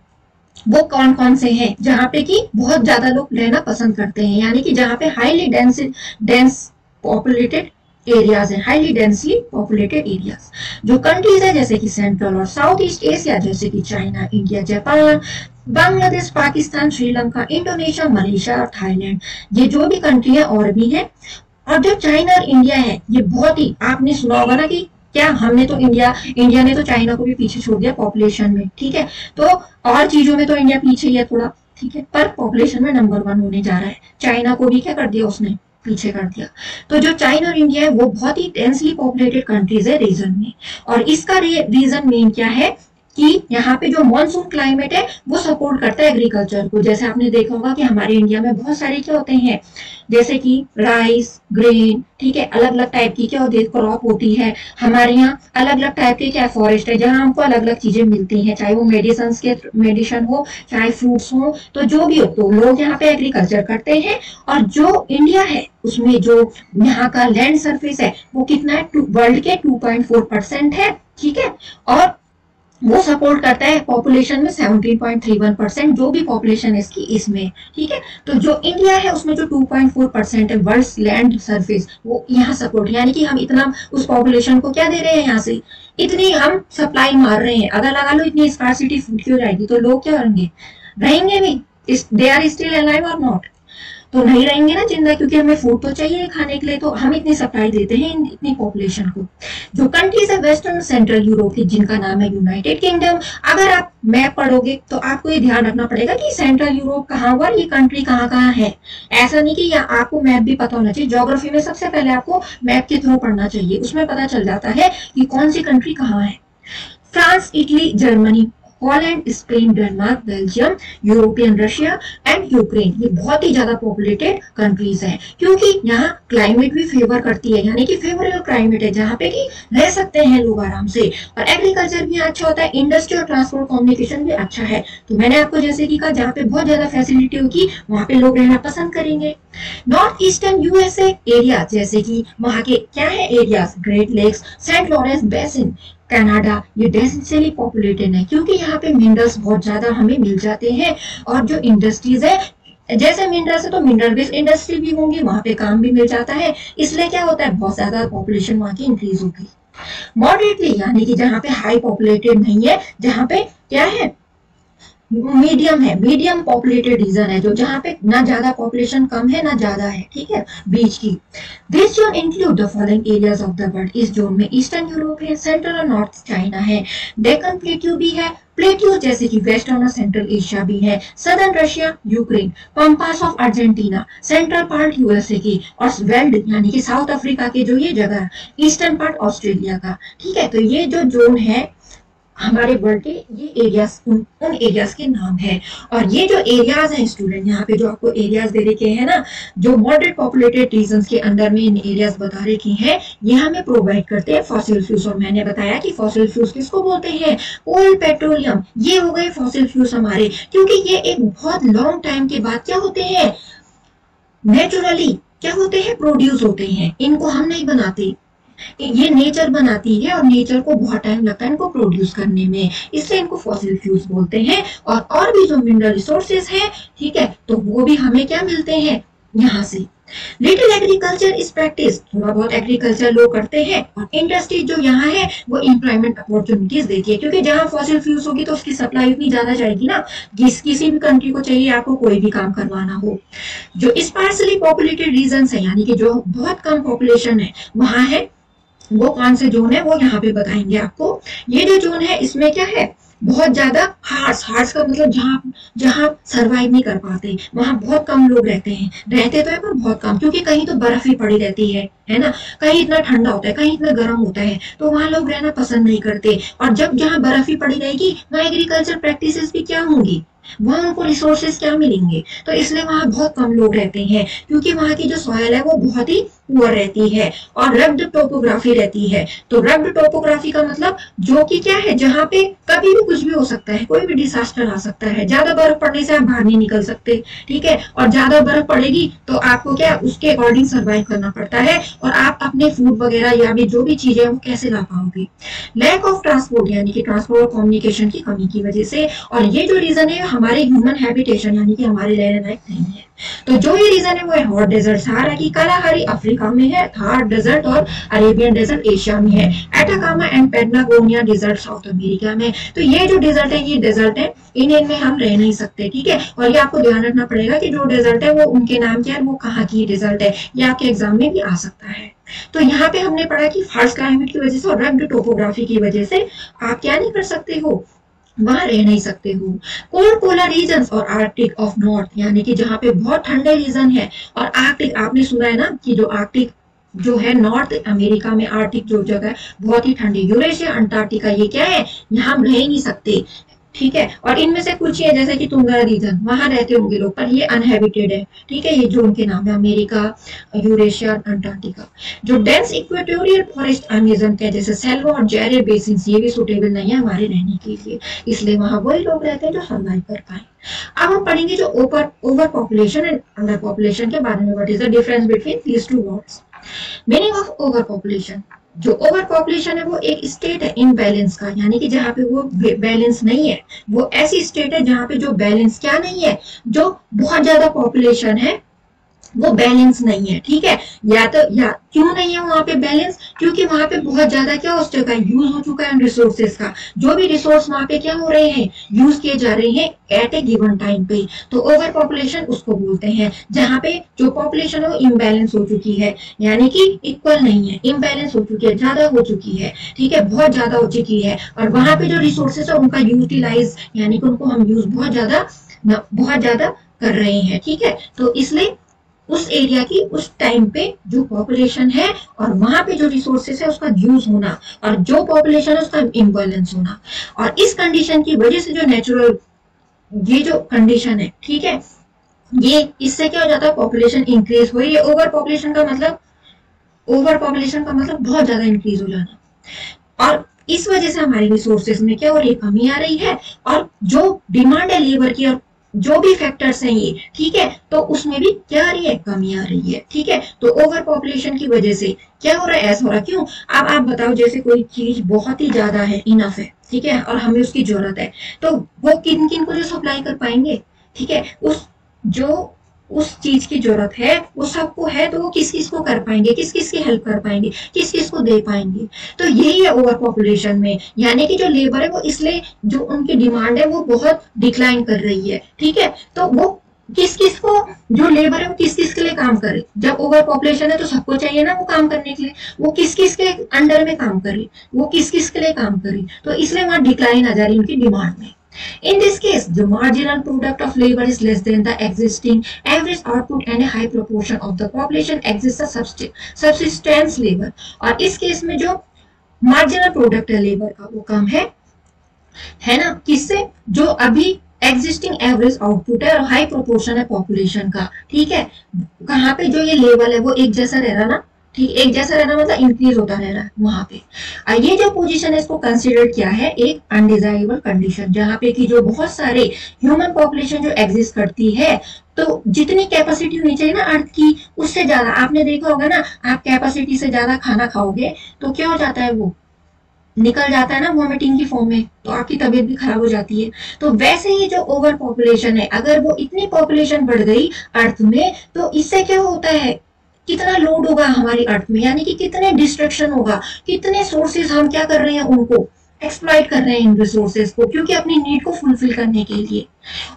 वो कौन कौन से हैं जहाँ पे कि बहुत ज्यादा लोग रहना पसंद करते हैं, यानी कि जहाँ पे हाईली डेंस पॉपुलेटेड एरियाज है, हाईली डेंसली पॉपुलेटेड एरियाज। जो कंट्रीज है जैसे कि सेंट्रल और साउथ ईस्ट एशिया, जैसे कि China, India, Japan, Bangladesh, Pakistan, Sri Lanka, Indonesia, Malaysia और थाईलैंड, ये जो भी कंट्री है और भी है। और जो चाइना और इंडिया है, ये बहुत ही, आपने सुना होगा ना कि क्या हमने तो इंडिया ने तो चाइना को भी पीछे छोड़ दिया पॉपुलेशन में, ठीक है, तो और चीजों में तो इंडिया पीछे ही है थोड़ा, ठीक है, पर पॉपुलेशन में नंबर 1 होने जा रहा है। चाइना को भी क्या कर दिया उसने, पीछे कर दिया। तो जो चाइना और इंडिया है वो बहुत ही डेंसली पॉपुलेटेड कंट्रीज है रीजन में, और इसका रीजन मेन क्या है कि यहाँ पे जो मॉनसून क्लाइमेट है वो सपोर्ट करता है एग्रीकल्चर को। जैसे आपने देखा होगा कि हमारे इंडिया में बहुत सारे क्या होते हैं, जैसे कि राइस, ग्रेन, ठीक है, अलग अलग टाइप की क्या होती है क्रॉप होती है। हमारे यहाँ अलग अलग टाइप के क्या फॉरेस्ट है जहाँ हमको अलग अलग चीजें मिलती हैं, चाहे वो मेडिसिन हो, चाहे फ्रूट्स हो, तो जो भी हो, तो लोग यहाँ पे एग्रीकल्चर करते हैं। और जो इंडिया है उसमें जो यहाँ का लैंड सरफेस है वो कितना है, वर्ल्ड के 2.4% है, ठीक है, और वो सपोर्ट करता है पॉपुलेशन में 17.31%, जो भी पॉपुलेशन है इसकी इसमें, ठीक है। तो जो इंडिया है उसमें जो 2.4% है वर्ल्ड लैंड सरफेस, वो यहाँ सपोर्ट, यानी कि हम इतना उस पॉपुलेशन को क्या दे रहे हैं, यहाँ से इतनी हम सप्लाई मार रहे हैं। अगर लगा लो इतनी स्कार्सिटी फूड की हो जाएगी तो लोग क्या करेंगे, रहेंगे भी, दे आर स्टिल अलाइव और नॉट, तो नहीं रहेंगे ना जिंदा, क्योंकि हमें फूड तो चाहिए खाने के लिए, तो हम इतनी सप्लाई देते हैं इतनी पॉपुलेशन को। जो कंट्रीज है वेस्टर्न सेंट्रल यूरोप की, जिनका नाम है यूनाइटेड किंगडम, अगर आप मैप पढ़ोगे तो आपको ये ध्यान रखना पड़ेगा कि सेंट्रल यूरोप कहाँ हुआ, ये कंट्री कहाँ कहाँ है। ऐसा नहीं कि आपको मैप भी पता होना चाहिए, ज्योग्राफी में सबसे पहले आपको मैप के थ्रू पढ़ना चाहिए, उसमें पता चल जाता है कि कौन सी कंट्री कहाँ है। France, Italy, Germany, Holland, Spain, Denmark, Belgium, European Russia and Ukraine, ये बहुत ही ज्यादा पॉपुलेटेड कंट्रीज हैं, क्योंकि यहाँ क्लाइमेट भी फेवर करती है, यानी कि फेवरेबल क्लाइमेट है जहाँ पे कि रह सकते हैं लोग आराम से, और एग्रीकल्चर भी अच्छा होता है, इंडस्ट्री और ट्रांसपोर्ट कम्युनिकेशन भी अच्छा है। तो मैंने आपको जैसे कि कहा जहाँ पे बहुत ज्यादा फैसिलिटी होगी वहां पे लोग रहना पसंद करेंगे। नॉर्थ ईस्टर्न यूएसए एरिया, जैसे कि वहां के क्या है areas, great lakes, saint Lawrence basin, Canada, ये डेंसली पॉपुलेटेड है, क्योंकि यहाँ पे मिनरल्स बहुत ज्यादा हमें मिल जाते हैं, और जो इंडस्ट्रीज है जैसे मिनरल्स है तो मिनरल बेस्ड इंडस्ट्री भी होंगी, वहां पे काम भी मिल जाता है, इसलिए क्या होता है बहुत ज्यादा पॉपुलेशन वहां की इंक्रीज होगी। मॉडरेटली, यानी कि जहाँ पे हाई पॉपुलेटेड नहीं है, जहाँ पे क्या है मीडियम है, मीडियम पॉपुलेटेड रीजन है, जो जहाँ पे ना ज्यादा पॉपुलेशन कम है ना ज्यादा है, ठीक है, बीच की। This zone include the following areas of the world, इस जोन में ईस्टर्न यूरोप है, सेंट्रल और नॉर्थ चाइना है, डेक्कन प्लेट्यू भी है, प्लेट्यूज जैसे कि वेस्टर्न और सेंट्रल एशिया भी है, southern Russia, Ukraine, pampas of Argentina, central part USA की, और वेल्ड यानी कि साउथ अफ्रीका के जो ये जगह है, ईस्टर्न पार्ट ऑस्ट्रेलिया का, ठीक है। तो ये जो जोन है हमारे वर्ल्ड के, ये एरियाज उन एरियाज के नाम है। और ये जो एरियाज हैं स्टूडेंट, यहाँ पे जो आपको एरियाज दे रखे हैं ना, जो मॉडरेट पॉपुलेटेड रीजन्स के अंदर में इन एरियाज बता रखे हैं, ये हमें प्रोवाइड करते हैं फॉसिल फ्यूल्स। और मैंने बताया कि फॉसिल फ्यूल्स किसको बोलते हैं, ऑयल, पेट्रोलियम, ये हो गए फॉसिल फ्यूल्स हमारे, क्योंकि ये एक बहुत लॉन्ग टाइम के बाद क्या होते हैं, नेचुरली क्या होते हैं, प्रोड्यूस होते हैं, इनको हम नहीं बनाते, ये नेचर बनाती है, और नेचर को बहुत टाइम लगता है इनको प्रोड्यूस करने में, इसलिए इनको फॉसिल फ्यूल्स बोलते हैं। और भी जो मिनरल रिसोर्सेज हैं, ठीक है, तो वो भी हमें क्या मिलते हैं यहाँ से। लिटिल एग्रीकल्चर इज प्रैक्टिस, थोड़ा बहुत एग्रीकल्चर लोग करते हैं, और इंडस्ट्री जो यहाँ है वो एम्प्लॉयमेंट अपॉर्चुनिटीज देती है, क्योंकि जहाँ फॉसिल फ्यूल्स होगी तो उसकी सप्लाई उतनी ज्यादा जाएगी ना, किसी भी कंट्री को चाहिए आपको कोई भी काम करवाना हो। जो स्पार्सली पॉपुलेटेड रीजन है, यानी कि जो बहुत कम पॉपुलेशन है, वहां है वो कौन से जोन है वो यहाँ पे बताएंगे आपको। ये जो जोन है इसमें क्या है, बहुत ज्यादा हार्श का मतलब जहाँ सरवाइव नहीं कर पाते, वहां बहुत कम लोग रहते हैं, रहते तो है पर बहुत कम, क्योंकि कहीं तो बर्फ ही पड़ी रहती है ना, कहीं इतना ठंडा होता है, कहीं इतना गर्म होता है, तो वहां लोग रहना पसंद नहीं करते। और जब जहाँ बर्फ ही पड़ी रहेगी वहां एग्रीकल्चर प्रैक्टिसेस भी क्या होंगी, वहां उनको रिसोर्सेज क्या मिलेंगे, तो इसलिए वहां बहुत कम लोग रहते हैं, क्योंकि वहां की जो सॉइल है वो बहुत ही पुअर रहती है, और रग्ड टोपोग्राफी रहती है। तो रग्ड टोपोग्राफी का मतलब जो कि क्या है, जहाँ पे कभी भी कुछ भी हो सकता है, कोई भी डिजास्टर आ सकता है, ज्यादा बर्फ पड़ने से आप बाहर नहीं निकल सकते, ठीक है, और ज्यादा बर्फ पड़ेगी तो आपको क्या उसके अकॉर्डिंग सर्वाइव करना पड़ता है, और आप अपने फूड वगैरह या भी जो भी चीजें वो कैसे ला पाओगे। लैक ऑफ ट्रांसपोर्ट, यानी कि ट्रांसपोर्ट और कम्युनिकेशन की कमी की वजह से, और ये जो रीजन है हमारे ह्यूमन हैबिटेशन यानी कि हमारे रहने लायक नहीं है। तो जो ये रीजन है वो है हॉट डेजर्ट, सहारा की कालाहारी अफ्रीका में है, थार डेजर्ट और अरेबियन डेजर्ट एशिया में है, Atacama and Patagonia desert South America में। तो ये जो डेजर्ट है ये डेजर्ट है, इनमें हम रह नहीं सकते, ठीक है। और ये आपको ध्यान रखना पड़ेगा कि जो डेजर्ट है वो उनके नाम क्या है, वो कहाँ की डेजर्ट है, ये आपके एग्जाम में भी आ सकता है। तो यहाँ पे हमने पढ़ा कि हार्श क्लाइमेट की वजह से और रग्ड टोपोग्राफी की वजह से आप क्या नहीं कर सकते हो, वहां रह नहीं सकते हो। कोल्ड पोलर रीजन और आर्कटिक ऑफ नॉर्थ, यानी कि जहाँ पे बहुत ठंडे रीजन है, और आर्कटिक आपने सुना है ना कि जो आर्कटिक जो है नॉर्थ अमेरिका में आर्कटिक जो जगह है बहुत ही ठंडी, यूरेशिया अंटार्कटिका ये क्या है, यहाँ हम रह ही नहीं सकते। ठीक है, और इनमें से कुछ है जैसे कि तुंगा रीजन, वहां रहते होंगे लोग पर ये अनहेबिटेड है। ठीक है, ये जोन के नाम है अमेरिका, यूरेशिया, अंटार्कटिका। जो डेंस इक्वेटोरियल फॉरेस्ट अमेजन के जैसे सेल्वा और जेरे बेसिन, ये भी सुटेबल नहीं है हमारे रहने के लिए, इसलिए वहां वही लोग रहते हैं जो सर्वाइव कर पाए। अब हम पढ़ेंगे जो over population and under population के बारे में। What is the difference between these two words? Meaning of over population, जो ओवर पॉपुलेशन है वो एक स्टेट है इनबैलेंस का, यानी कि जहाँ पे वो बैलेंस नहीं है, वो ऐसी स्टेट है जहाँ पे जो बैलेंस क्या नहीं है, जो बहुत ज्यादा पॉपुलेशन है वो बैलेंस नहीं है। ठीक है, या क्यों नहीं है वहां पे बैलेंस, क्योंकि वहां पे बहुत ज्यादा क्या हो चुका है, यूज हो चुका है रिसोर्सेस का, जो भी रिसोर्स वहां पे क्या हो रहे हैं, यूज किए जा रहे हैं एट ए गिवन टाइम पे। तो ओवर पॉपुलेशन उसको बोलते हैं जहां पे जो पॉपुलेशन है वो इम्बैलेंस हो चुकी है, यानी कि इक्वल नहीं है, इम्बैलेंस हो चुकी है, ज्यादा हो चुकी है। ठीक है, बहुत ज्यादा हो चुकी है, और वहां पे जो रिसोर्सेस है उनका यूटिलाइज, यानी कि उनको हम यूज बहुत ज्यादा कर रहे हैं। ठीक है, तो इसलिए उस एरिया की उस टाइम पे जो पॉपुलेशन है और वहां पे जो रिसोर्सेस है उसका यूज होना, और जो पॉपुलेशन है उसका इम्बैलेंस होना। और इस कंडीशन की वजह से जो नेचुरल ये जो कंडीशन है, ठीक है, ये इससे क्या हो जाता है, पॉपुलेशन इंक्रीज हो रही है। ओवर पॉपुलेशन का मतलब बहुत ज्यादा इंक्रीज हो जाना, और इस वजह से हमारे रिसोर्सेस में क्या हो रही है, कमी आ रही है, और जो डिमांड है लेबर की और जो भी फैक्टर्स हैं ये, ठीक है, तो उसमें भी क्या आ रही है, कमी आ रही है। ठीक है, तो ओवर पॉपुलेशन की वजह से क्या हो रहा है, ऐसा हो रहा है। क्यों? अब आप बताओ, जैसे कोई चीज बहुत ही ज्यादा है, इनफ है, ठीक है, और हमें उसकी जरूरत है, तो वो किन किन को जो सप्लाई कर पाएंगे, ठीक है, उस चीज की जरूरत है वो सबको है, तो वो किस किस को कर पाएंगे, किस किस की हेल्प कर पाएंगे, किस किस को दे पाएंगे। तो यही है ओवर पॉपुलेशन में, यानी कि जो लेबर है वो इसलिए जो उनकी डिमांड है वो बहुत डिक्लाइन कर रही है। ठीक है, तो वो किस किस को, जो लेबर है वो किस किस के लिए काम करे, जब ओवर पॉपुलेशन है तो सबको चाहिए ना वो काम करने के लिए, वो किस किस के अंडर में काम करे, वो किस किस के लिए काम करे, तो इसलिए वहां डिक्लाइन आ जा रही है उनकी डिमांड में। In this case, the marginal product of labor is less than the existing average output, and a high proportion of the population exists a subsistence labor. और इस केस में जो marginal product है लेबर का वो कम है ना, किससे, जो अभी एग्जिस्टिंग एवरेज आउटपुट है और हाई प्रोपोर्शन है पॉपुलेशन का। ठीक है, कहाँ पे जो ये लेवल है वो एक जैसा रह रहा ना, ठीक, एक जैसा रहना मतलब इंक्रीज होता रह रहा है वहां पे। ये जो पोजीशन है इसको कंसीडर किया है एक अनडिजायरेबल कंडीशन, जहां पे कि जो बहुत सारे ह्यूमन पॉपुलेशन जो एग्जिस्ट करती है, तो जितनी कैपेसिटी होनी चाहिए ना अर्थ की, उससे ज्यादा, आपने देखा होगा ना, आप कैपेसिटी से ज्यादा खाना खाओगे तो क्या हो जाता है, वो निकल जाता है ना वॉमिटिंग की फॉर्म में, तो आपकी तबीयत भी खराब हो जाती है। तो वैसे ही जो ओवर पॉपुलेशन है, अगर वो इतनी पॉपुलेशन बढ़ गई अर्थ में, तो इससे क्या होता है, कितना लोड होगा हमारी अर्थ में, यानी कि कितने डिस्ट्रक्शन होगा, कितने सोर्सेज हम क्या कर रहे हैं, उनको एक्सप्लॉइट कर रहे हैं इन रिसोर्सेज को, क्योंकि अपनी नीड को फुलफिल करने के लिए।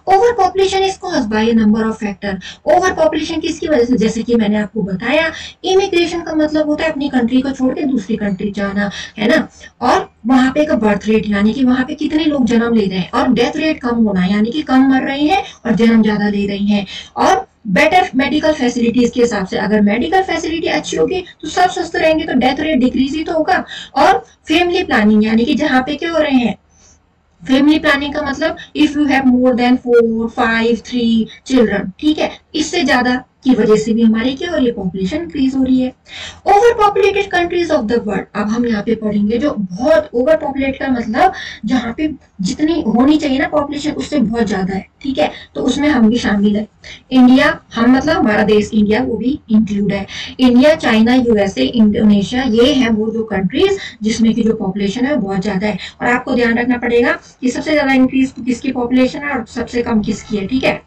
Over population is caused by A number of factor. Over population किसकी वजह से, जैसे कि मैंने आपको बताया, इमिग्रेशन का मतलब होता है अपनी कंट्री को छोड़ के दूसरी कंट्री जाना, है ना, और वहां पे का बर्थ रेट, यानी कि वहां पे कितने लोग जन्म ले रहे हैं, और डेथ रेट कम होना, यानी कि कम मर रहे हैं और जन्म ज्यादा ले रहे हैं, और बेटर मेडिकल फैसिलिटीज के हिसाब से, अगर मेडिकल फैसिलिटी अच्छी होगी तो सब स्वस्थ रहेंगे, तो डेथ रेट डिक्रीज ही तो होगा। और फैमिली प्लानिंग, यानी कि जहां पे क्या हो रहे हैं, फैमिली प्लानिंग का मतलब if you have more than 4, 5, 3 children, ठीक है, इससे ज्यादा की वजह से भी हमारी क्या हो रही है, पॉपुलेशन इंक्रीज हो रही है। Over populated countries of the world, अब हम यहाँ पे पढ़ेंगे जो बहुत ओवर पॉपुलेट का मतलब जहाँ पे जितनी होनी चाहिए ना पॉपुलेशन उससे बहुत ज्यादा है। ठीक है, तो उसमें हम भी शामिल है। इंडिया, हम मतलब हमारा देश इंडिया वो भी इंक्लूड है। इंडिया, चाइना, यूएसए, इंडोनेशिया, ये है वो जो कंट्रीज जिसमें की जो पॉपुलेशन है बहुत ज्यादा है। और आपको ध्यान रखना पड़ेगा कि सबसे ज्यादा इंक्रीज किसकी पॉपुलेशन है और सबसे कम किसकी है। ठीक है,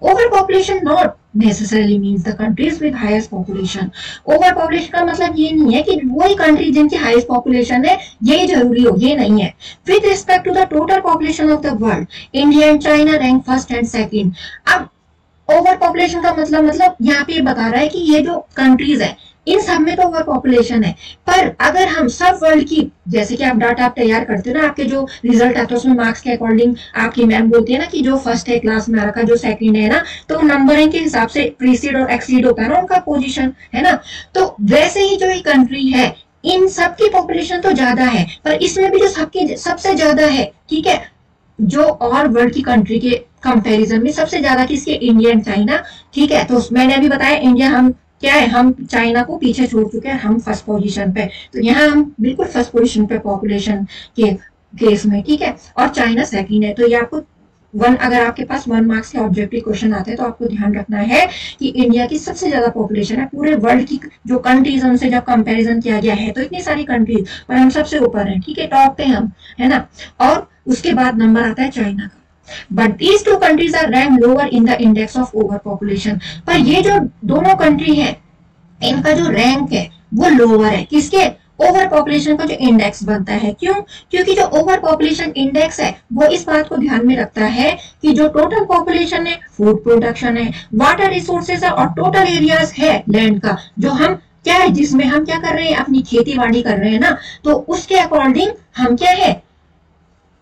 over population not necessarily means the countries with highest population. Over population का मतलब ये नहीं है कि वही कंट्री जिनकी हाईएस्ट पॉपुलेशन है ये जरूरी हो, ये नहीं है। With respect to the total population of the world, India and China rank first and second. अब ओवर पॉपुलेशन का मतलब यहाँ पे बता रहा है कि ये जो कंट्रीज है इन सब में तो ओवर पॉपुलेशन है। पर अगर हम सब वर्ल्ड की, जैसे कि आप डाटा आप तैयार करते हो ना, आपके जो रिजल्ट आता है उसमें मार्क्स के अकॉर्डिंग आपकी मैम बोलती है ना कि जो फर्स्ट है क्लास में आ रखा, जो सेकंड है ना, तो नंबरिंग के हिसाब से प्रीसीड और एक्सीड होता है ना उनका पोजीशन, है ना। तो वैसे ही जो ये कंट्री है, इन सब की पॉपुलेशन तो ज्यादा है, पर इसमें भी जो सबके सबसे ज्यादा है, ठीक है, जो और वर्ल्ड की कंट्री के कंपैरिजन में सबसे ज्यादा किसके, इंडिया एंड चाइना, ठीक है। तो मैंने अभी बताया इंडिया, हम क्या है, हम चाइना को पीछे छोड़ चुके हैं, हम फर्स्ट पोजीशन पे, तो यहाँ हम बिल्कुल फर्स्ट पोजीशन पे पॉपुलेशन के केस में, ठीक है, और चाइना सेकंड है। तो ये आपको अगर आपके पास 1 मार्क्स के ऑब्जेक्टिव क्वेश्चन आते हैं तो आपको ध्यान रखना है कि इंडिया की सबसे ज्यादा पॉपुलेशन है पूरे वर्ल्ड की जो कंट्रीज, उनसे जब कंपैरिजन किया गया है तो इतनी सारी कंट्रीज, पर हम सबसे ऊपर हैं, ठीक है, टॉप पे हम, है ना। और उसके बाद नंबर आता है चाइना का। But these two countries are rank lower in the index of over population. पर ये जो दोनों कंट्री है, इनका जो रैंक है वो लोअर है, किसके, ओवर पॉपुलेशन का जो इंडेक्स बनता है। क्यों? क्योंकि जो ओवर पॉपुलेशन इंडेक्स है वो इस बात को ध्यान में रखता है कि जो टोटल पॉपुलेशन है, फूड प्रोडक्शन है, वाटर रिसोर्सेज है और टोटल एरियाज है लैंड का, जो हम क्या है, जिसमें हम क्या कर रहे हैं, अपनी खेती बाड़ी कर रहे हैं ना, तो उसके अकॉर्डिंग हम क्या है,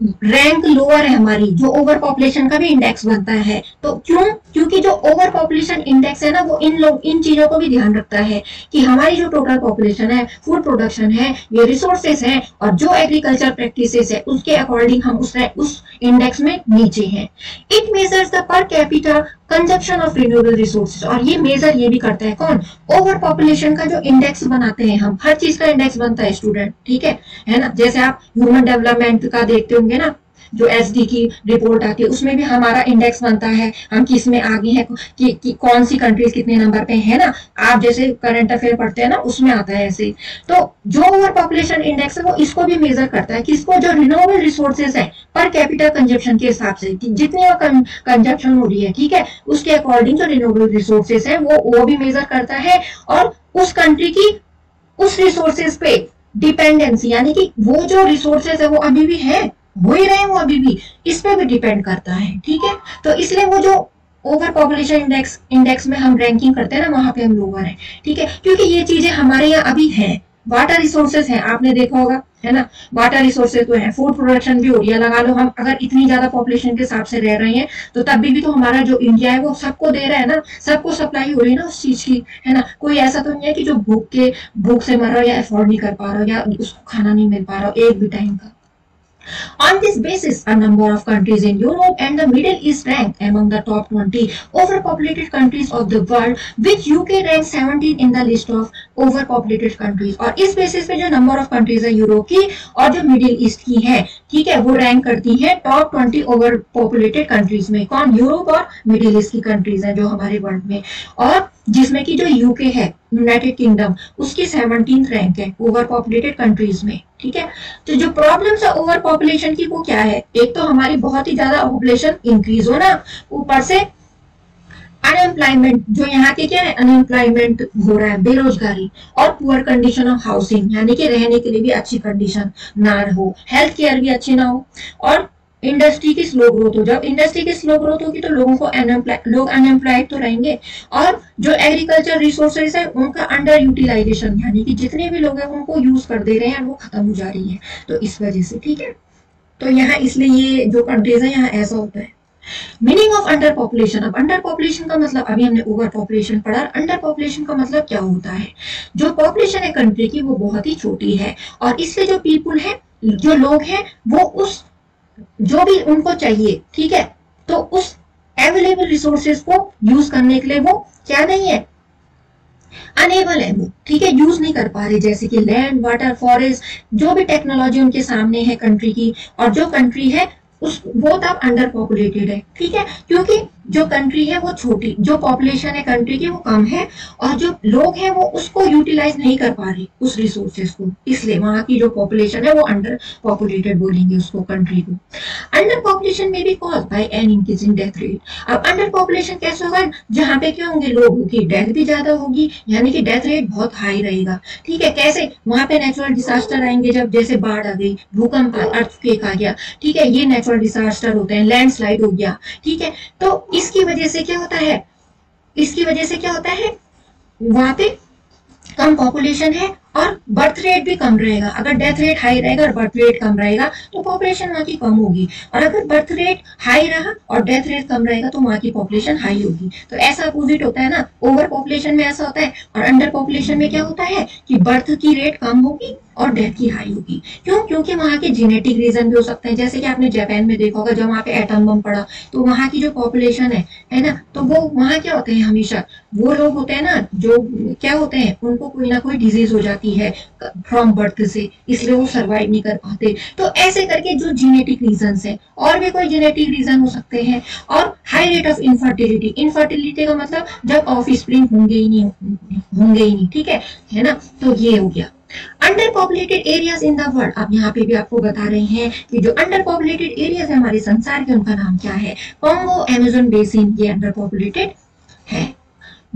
रैंक लोअर है हमारी, जो ओवर पॉपुलेशन का भी इंडेक्स बनता है। तो क्यों? क्योंकि जो ओवर पॉपुलेशन इंडेक्स है ना, वो इन चीजों को भी ध्यान रखता है कि हमारी जो टोटल पॉपुलेशन है, फूड प्रोडक्शन है, ये रिसोर्सेस है और जो एग्रीकल्चर प्रैक्टिसेस है, उसके अकॉर्डिंग हम उस इंडेक्स में नीचे हैं। It measures the per capita consumption of renewable resources, और ये मेजर ये भी करता है कौन, ओवर पॉपुलेशन का जो इंडेक्स बनाते हैं हम, हर चीज का इंडेक्स बनता है स्टूडेंट, ठीक है ना। जैसे आप ह्यूमन डेवलपमेंट का देखते होंगे ना, जो एसडी की रिपोर्ट आती है, उसमें भी हमारा इंडेक्स बनता है, हम किस में आगे हैं, कि कौन सी कंट्रीज कितने नंबर पे है ना। आप जैसे करंट अफेयर पढ़ते हैं ना, उसमें आता है ऐसे। तो जो ओवर पॉपुलेशन इंडेक्स है वो इसको भी मेजर करता है, किसको, जो रिन्यूएबल रिसोर्सेज है पर कैपिटल कंजप्शन के हिसाब से, जितनी कंजप्शन हो रही है, ठीक है, उसके अकॉर्डिंग जो रिन्यूएबल रिसोर्सेज है वो भी मेजर करता है। और उस कंट्री की उस रिसोर्सेज पे डिपेंडेंसी, यानी कि वो जो रिसोर्सेज है वो अभी भी है, हो ही रहे हैं वो अभी भी, इस पे भी डिपेंड करता है, ठीक है। तो इसलिए वो जो ओवर पॉपुलेशन इंडेक्स में हम रैंकिंग करते हैं ना, वहां पे हम लोअर हैं, ठीक है, क्योंकि ये चीजें हमारे यहाँ अभी हैं। वाटर रिसोर्सेज है, आपने देखा होगा, है ना, वाटर रिसोर्सेज तो है, फूड प्रोडक्शन भी हो रही है, लगा लो हम अगर इतनी ज्यादा पॉपुलेशन के हिसाब से रह रहे हैं तो तब भी तो हमारा जो इंडिया है वो सबको दे रहा है ना, सबको सप्लाई हो रही है ना उस चीज की, है ना। कोई ऐसा तो नहीं है कि जो भूख से मर रहा हो या अफोर्ड नहीं कर पा रहा हो या उसको खाना नहीं मिल पा रहा हो एक भी टाइम का। On this basis, a number of countries in Europe and the Middle East rank among the top 20 overpopulated countries of the world, which UK ranks 17 in the list of overpopulated countries। और इस basis पे जो number of countries है Europe की और जो middle east की है, ठीक है, वो रैंक करती है टॉप 20 ओवर पॉपुलेटेड कंट्रीज में। कौन? यूरोप और मिडिल ईस्ट की कंट्रीज है जो हमारे वर्ल्ड में, और जिसमें की जो यूके है, यूनाइटेड किंगडम, उसकी 17th रैंक है ओवर पॉपुलेटेड कंट्रीज में, ठीक है। तो जो प्रॉब्लम्स है ओवर पॉपुलेशन की वो क्या है, एक तो हमारी बहुत ही ज्यादा पॉपुलेशन इंक्रीज होना, ऊपर से अनएम्प्लॉयमेंट, जो यहाँ के क्या है, अनएम्प्लॉयमेंट हो रहा है, बेरोजगारी, और पुअर कंडीशन ऑफ हाउसिंग, यानी कि रहने के लिए भी अच्छी कंडीशन ना हो, हेल्थ केयर भी अच्छी ना हो, और इंडस्ट्री की स्लो ग्रोथ हो। जब इंडस्ट्री की स्लो ग्रोथ होगी तो लोगों को लोग अनएम्प्लॉयड तो रहेंगे, और जो एग्रीकल्चर रिसोर्सेज है उनका अंडर यूटिलाइजेशन, यानी कि जितने भी लोग हैं उनको यूज कर दे रहे हैं, वो खत्म हो जा रही है, तो इस वजह से, ठीक है। तो यहाँ इसलिए ये जो कंट्रीज है यहाँ ऐसा होता है। मीनिंग ऑफ अंडर पॉपुलेशन, अब अंडर पॉपुलेशन का मतलब, अभी हमने ओवर पॉपुलेशन पढ़ा, अंडर पॉपुलेशन का मतलब क्या होता है, जो पॉपुलेशन है कंट्री की वो बहुत ही छोटी है, और इसलिए जो पीपुल है, जो लोग हैं, वो उस जो भी उनको चाहिए, ठीक है, तो उस अवेलेबल रिसोर्सेज को यूज करने के लिए वो क्या नहीं है, अनेबल है वो, ठीक है, यूज नहीं कर पा रहे, जैसे कि लैंड, वाटर, फॉरेस्ट, जो भी टेक्नोलॉजी उनके सामने है कंट्री की, और जो कंट्री है वो तब अंडर पॉपुलेटेड है, ठीक है, क्योंकि जो कंट्री है वो छोटी, जो पॉपुलेशन है कंट्री की वो कम है, और जो लोग हैं वो उसको यूटिलाइज नहीं कर पा रहे उस रिसोर्सेज को, इसलिए वहां की जो पॉपुलेशन है वो अंडर पॉपुलेटेड बोलेंगे उसको, कंट्री को। अंडर पॉपुलेशन में भी cause by an increasing death rate. अब अंडर पॉपुलेशन कैसे होगा, जहां पे क्या होंगे, लोगों की डेथ भी ज्यादा होगी, यानी कि डेथ रेट बहुत हाई रहेगा, ठीक है। कैसे? वहां पे नेचुरल डिजास्टर आएंगे, जब जैसे बाढ़ आ गई, भूकंप, अर्थक्वेक आ गया, ठीक है, ये नेचुरल डिजास्टर होते हैं, लैंडस्लाइड हो गया, ठीक है। तो इसकी वजह से क्या होता है, इसकी वजह से क्या होता है, वहां पे कम पॉपुलेशन है और बर्थ रेट भी कम रहेगा। अगर डेथ रेट हाई रहेगा और बर्थ रेट कम रहेगा तो पॉपुलेशन वहाँ की कम होगी, और अगर बर्थ रेट हाई रहा और डेथ रेट कम रहेगा तो वहाँ की पॉपुलेशन हाई होगी। तो ऐसा अपोजिट होता है ना, ओवर पॉपुलेशन में ऐसा होता है, और अंडर पॉपुलेशन में क्या होता है कि बर्थ की रेट कम होगी और डेथ की हाई होगी। क्यों? क्योंकि वहाँ के जेनेटिक रीजन भी हो सकते हैं। जैसे कि आपने जापान में देखा होगा, जब वहाँ पे एटम बम पड़ा तो वहाँ की जो पॉपुलेशन है ना, तो वो वहाँ क्या होते हैं, हमेशा वो लोग होते हैं ना जो क्या होते हैं, उनको कोई ना कोई डिजीज हो जाती है फ्रॉम बर्थ से, इसलिए वो सर्वाइव नहीं कर पाते। तो ऐसे करके जो जेनेटिक रीजन है, और भी कोई जेनेटिक रीजन हो सकते हैं। और high rate of infertility, infertility का मतलब जब ऑफ स्प्रिंग होंगे ही नहीं, ठीक है ना। तो ये हो गया under populated areas in the world. अब यहाँ पे भी आपको बता रहे हैं कि जो अंडर पॉपुलेटेड एरियाज है हमारे संसार के, उनका नाम क्या है। कॉन्गो अमेज़न बेसिन ये अंडर पॉपुलेटेड है।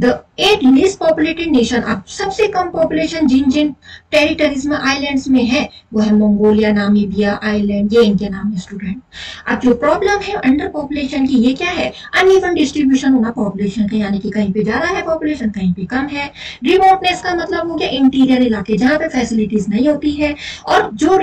द 8 लीस्ट पॉपुलेटेड नेशन, अब सबसे कम पॉपुलेशन जिन जिन टेरिटरीज में, आइलैंड्स में है, वो है मंगोलिया, नामीबिया आइलैंड, ये इनके नाम है स्टूडेंट। अब जो प्रॉब्लम है अंडर पॉपुलेशन की, ये क्या है, अनइवन डिस्ट्रीब्यूशन होना पॉपुलेशन का, यानी कि कहीं पे ज्यादा है पॉपुलेशन, कहीं पे कम है। रिमोटनेस का मतलब हो गया इंटीरियर इलाके जहाँ पे फैसिलिटीज नहीं होती है, और जो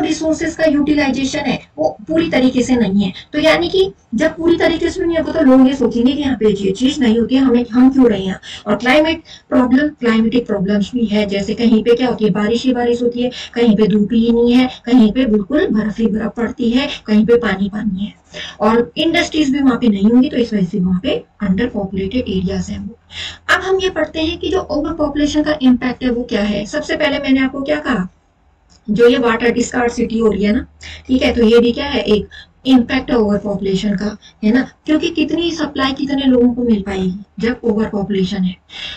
रिसोर्सेज का यूटिलाइजेशन है वो पूरी तरीके से नहीं है। तो यानी कि जब पूरी तरीके से नहीं होगा तो लोग ये सोचेंगे कि यहाँ पे ये चीज नहीं होती है, हम क्यों रहे हैं। और क्लाइमेटिक प्रॉब्लम्स भी है, जैसे कहीं पे क्या होती है, बारिश ही बारिश होती है, कहीं पे धूप ही नहीं है, कहीं पे बिल्कुल बर्फ ही बर्फ पड़ती है, कहीं पे पानी पानी है, और इंडस्ट्रीज भी वहां पे नहीं होंगी, तो इस वजह से वहां पे अंडर पॉपुलेटेड एरियाज है वो। अब हम ये पढ़ते हैं कि जो ओवर पॉपुलेशन का इम्पैक्ट है वो क्या है। सबसे पहले मैंने आपको क्या कहा, जो ये वाटर स्कार्सिटी हो रही है ना, ठीक है, तो ये भी क्या है, एक इम्पैक्ट है ओवर पॉपुलेशन का, है ना। क्योंकि कितनी सप्लाई कितने लोगों को मिल पाएगी जब ओवर पॉपुलेशन है,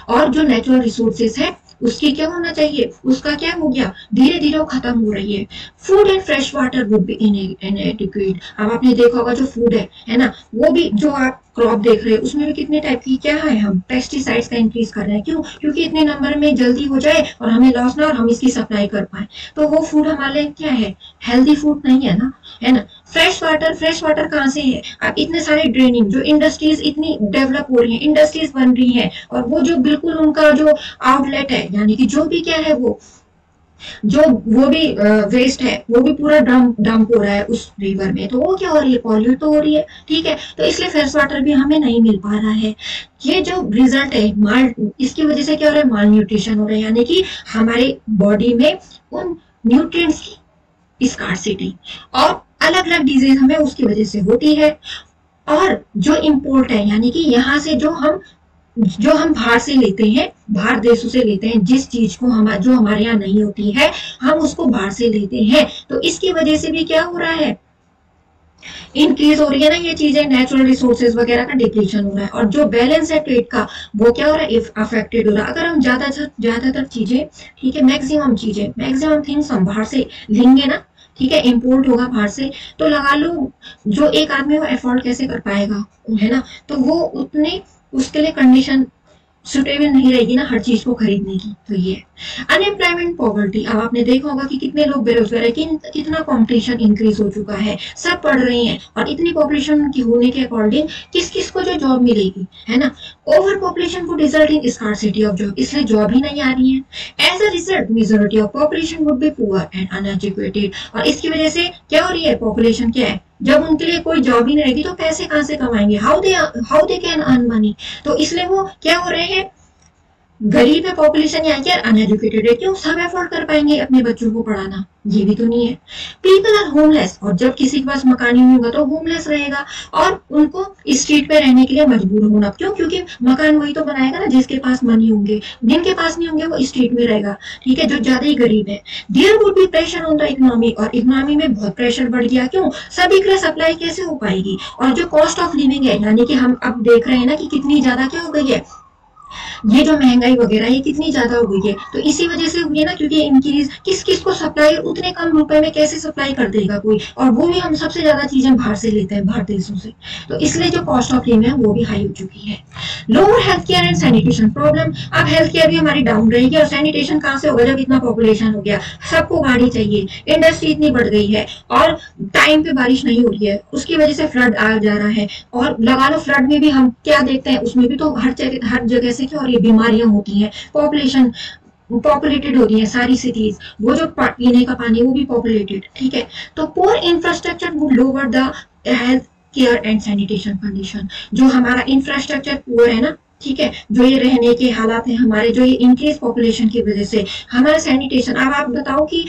और जो नेचुरल रिसोर्सेज है उसकी क्या होना चाहिए, उसका क्या हो गया, धीरे धीरे वो खत्म हो रही है। Food and fresh water would be इनएडिक्वेट। अब आपने देखा होगा जो फूड है ना, वो भी जो आप क्रॉप देख रहे हैं उसमें भी कितने टाइप की क्या है, हम पेस्टिसाइड्स का इंक्रीज कर रहे हैं। क्यों? क्योंकि इतने नंबर में जल्दी हो जाए और हमें लॉस ना, और हम इसकी सप्लाई कर पाए। तो वो फूड हमारे क्या है, हेल्दी फूड नहीं है ना, है ना। फ्रेश वाटर कहाँ से है, अब इतने सारे ड्रेनिंग, जो इंडस्ट्रीज इतनी डेवलप हो रही है, इंडस्ट्रीज बन रही है, और वो जो बिल्कुल उनका जो आउटलेट है, यानी कि जो भी क्या है वो भी वेस्ट है, वो भी पूरा डंप हो रहा है उस रिवर में, तो वो क्या हो रही है, पॉल्यूट तो हो रही है, ठीक है। तो इसलिए फ्रेश वाटर भी हमें नहीं मिल पा रहा है। ये जो रिजल्ट है इसकी वजह से क्या हो रहा है, माल न्यूट्रिशन हो रहा है, यानी कि हमारे बॉडी में उन न्यूट्रिएंट्स की स्कार्सिटी, और अलग अलग डिजीज हमें उसकी वजह से होती है। और जो इम्पोर्ट है, यानी कि यहाँ से जो हम बाहर से लेते हैं, बाहर देशों से लेते हैं, जिस चीज को जो हमारे यहाँ नहीं होती है, हम उसको बाहर से लेते हैं, तो इसकी वजह से भी क्या हो रहा है, इंक्रीज हो रही है ना ये चीजें, नेचुरल रिसोर्सेज वगैरह का डिप्लीशन हो रहा है, और जो बैलेंस है ट्रेड का वो क्या हो रहा है, अफेक्टेड हो रहा है। अगर हम ज्यादातर चीजें, ठीक है, मैक्सिमम थिंग्स हम बाहर से लेंगे ना, ठीक है, इंपोर्ट होगा बाहर से, तो लगा लो जो एक आदमी वो अफोर्ड कैसे कर पाएगा, है ना। तो वो उसके लिए कंडीशन सुटेबल नहीं रहेगी ना हर चीज को खरीदने की। तो ये अनएम्प्लॉयमेंट पॉवर्टी, अब आपने देखा होगा कि कितने लोग बेरोजगार है, कितना कंपटीशन इंक्रीज हो चुका है, सब पढ़ रहे हैं, और इतनी पॉपुलेशन की होने के अकॉर्डिंग किस किस को जो जॉब मिलेगी, है ना। ओवर पॉपुलेशन को result in scarcity of job, इसलिए जॉब ही नहीं आ रही है। As a result majority of population would be poor and uneducated, और इसकी वजह से क्या हो रही है, पॉपुलेशन क्या है, जब उनके लिए कोई जॉब ही नहीं रहेगी तो पैसे कहां से कमाएंगे, how they can earn money. तो इसलिए वो क्या हो रहे हैं, गरीब है पॉपुलेशन, यहाँ की अनएजुकेटेड है, क्यों, सब एफोर्ड कर पाएंगे अपने बच्चों को पढ़ाना, ये भी तो नहीं है। पीपल आर होमलेस, और जब किसी के पास मकान ही नहीं होगा तो होमलेस रहेगा, और उनको स्ट्रीट पे रहने के लिए मजबूर होना। क्यों? क्योंकि मकान वही तो बनाएगा ना जिसके पास मनी होंगे, जिनके पास नहीं होंगे वो स्ट्रीट में रहेगा, ठीक है, जो ज्यादा ही गरीब है। There would be pressure on the economy, और इकोनॉमी में बहुत प्रेशर बढ़ गया। क्यों? सभी के लिए सप्लाई कैसे हो पाएगी, और जो कॉस्ट ऑफ लिविंग है, यानी कि हम अब देख रहे हैं ना कि कितनी ज्यादा क्या हो गई है, ये जो महंगाई वगैरह ये कितनी ज्यादा हो गई है, तो इसी वजह से हुई है ना, क्योंकि इंक्रीज किस को सप्लाई, उतने कम रुपए में कैसे सप्लाई कर देगा कोई, और वो भी हम सबसे ज्यादा चीजें बाहर से लेते हैं, बाहर देशों से, तो इसलिए जो कॉस्ट ऑफ लिविंग है वो भी हाई हो चुकी है। Lower health care and sanitation problem, अब हेल्थ केयर भी हमारी डाउन रहेगी, और सैनिटेशन कहाँ से होगा जब इतना पॉपुलेशन हो गया, सबको गाड़ी चाहिए, इंडस्ट्री इतनी बढ़ गई है, और टाइम पे बारिश नहीं हो रही है, उसकी वजह से फ्लड आ जा रहा है। और लगा लो फ्लड में भी हम क्या देखते हैं, उसमें भी तो हर जगह से क्या हो रही है, बीमारियां होती हैं, पॉपुलेशन पॉपुलेटेड होती है सारी सिटीज, वो जो पीने का पानी वो भी पॉपुलेटेड, ठीक है। तो poor infrastructure would lower the health care and sanitation condition. जो हमारा इंफ्रास्ट्रक्चर पुअर है ना, ठीक है, जो ये रहने के हालात हैं हमारे, जो ये इंक्रीज पॉपुलेशन की वजह से हमारा सैनिटेशन। अब आप बताओ कि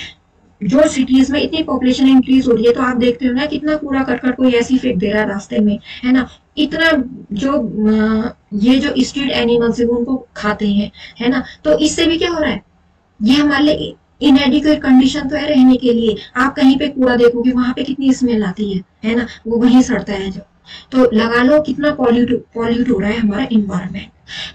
जो सिटीज में इतनी पॉपुलेशन इंक्रीज हो रही है तो आप देखते हो ना कितना कूड़ा करकट कोई ऐसी फेंक दे रहा है रास्ते में, है ना, इतना जो ये जो स्ट्रीट एनिमल्स है वो उनको खाते हैं, है ना। तो इससे भी क्या हो रहा है, ये हमारे लिए इनएडिक्वेट कंडीशन तो है रहने के लिए। आप कहीं पे कूड़ा देखोगे वहां पे कितनी स्मेल आती है ना, वो वहीं सड़ता है जब, तो लगा लो कितना पॉल्यूट हो रहा है हमारा environment.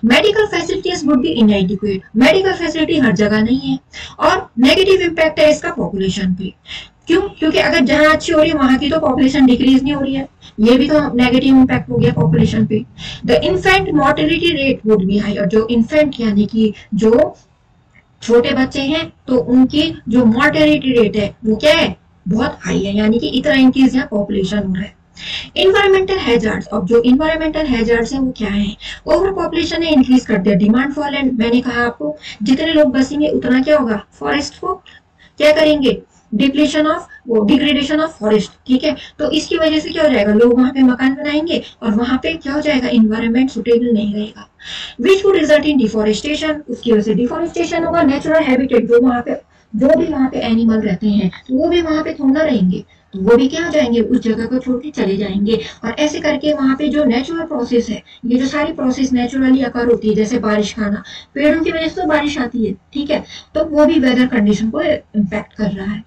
Medical facilities would be inadequate, medical facility हर जगह नहीं है, और नेगेटिव इम्पैक्ट है इसका पॉपुलेशन पे। क्यों? क्योंकि अगर जहां अच्छी हो रही है वहां की तो पॉपुलेशन डिक्रीज नहीं हो रही है, ये भी तो नेगेटिव इम्पैक्ट हो गया पॉपुलेशन पे। The infant mortality rate would be high, और जो इन्फेंट यानी कि जो छोटे बच्चे हैं तो उनकी जो मोर्टेलिटी रेट है वो क्या है, बहुत हाई है, यानी कि इतना इंक्रीज यहाँ पॉपुलेशन हो रहा है। इन्वायरमेंटल हैजर्ड्स, अब जो इन्वायरमेंटल हैजर्ड्स हैं वो क्या है, ओवर पॉपुलेशन ने इंक्रीज कर दिया डिमांड फॉर लैंड। मैंने कहा आपको जितने लोग बसेंगे उतना क्या होगा, फॉरेस्ट को क्या करेंगे, डिप्लीशन ऑफ वो डिग्रेडेशन ऑफ फॉरेस्ट, ठीक है। तो इसकी वजह से क्या हो जाएगा, लोग वहां पे मकान बनाएंगे और वहां पे क्या हो जाएगा, इन्वायरमेंट सुटेबल नहीं रहेगा, which would result in deforestation, उसकी वजह से डिफॉरेस्टेशन होगा। नेचुरल हैबिटेट जो वहां पे जो भी वहां पे एनिमल रहते हैं तो वो भी वहां पे थोड़ा रहेंगे, तो वो भी क्या हो जाएंगे, उस जगह को छोड़ के चले जाएंगे। और ऐसे करके वहां पे जो नेचुरल प्रोसेस है, ये जो सारी प्रोसेस नेचुरली अकर होती है, जैसे बारिश का आना, पेड़ों की वजह से तो बारिश आती है, ठीक है, तो वो भी वेदर कंडीशन को इम्पैक्ट कर रहा है।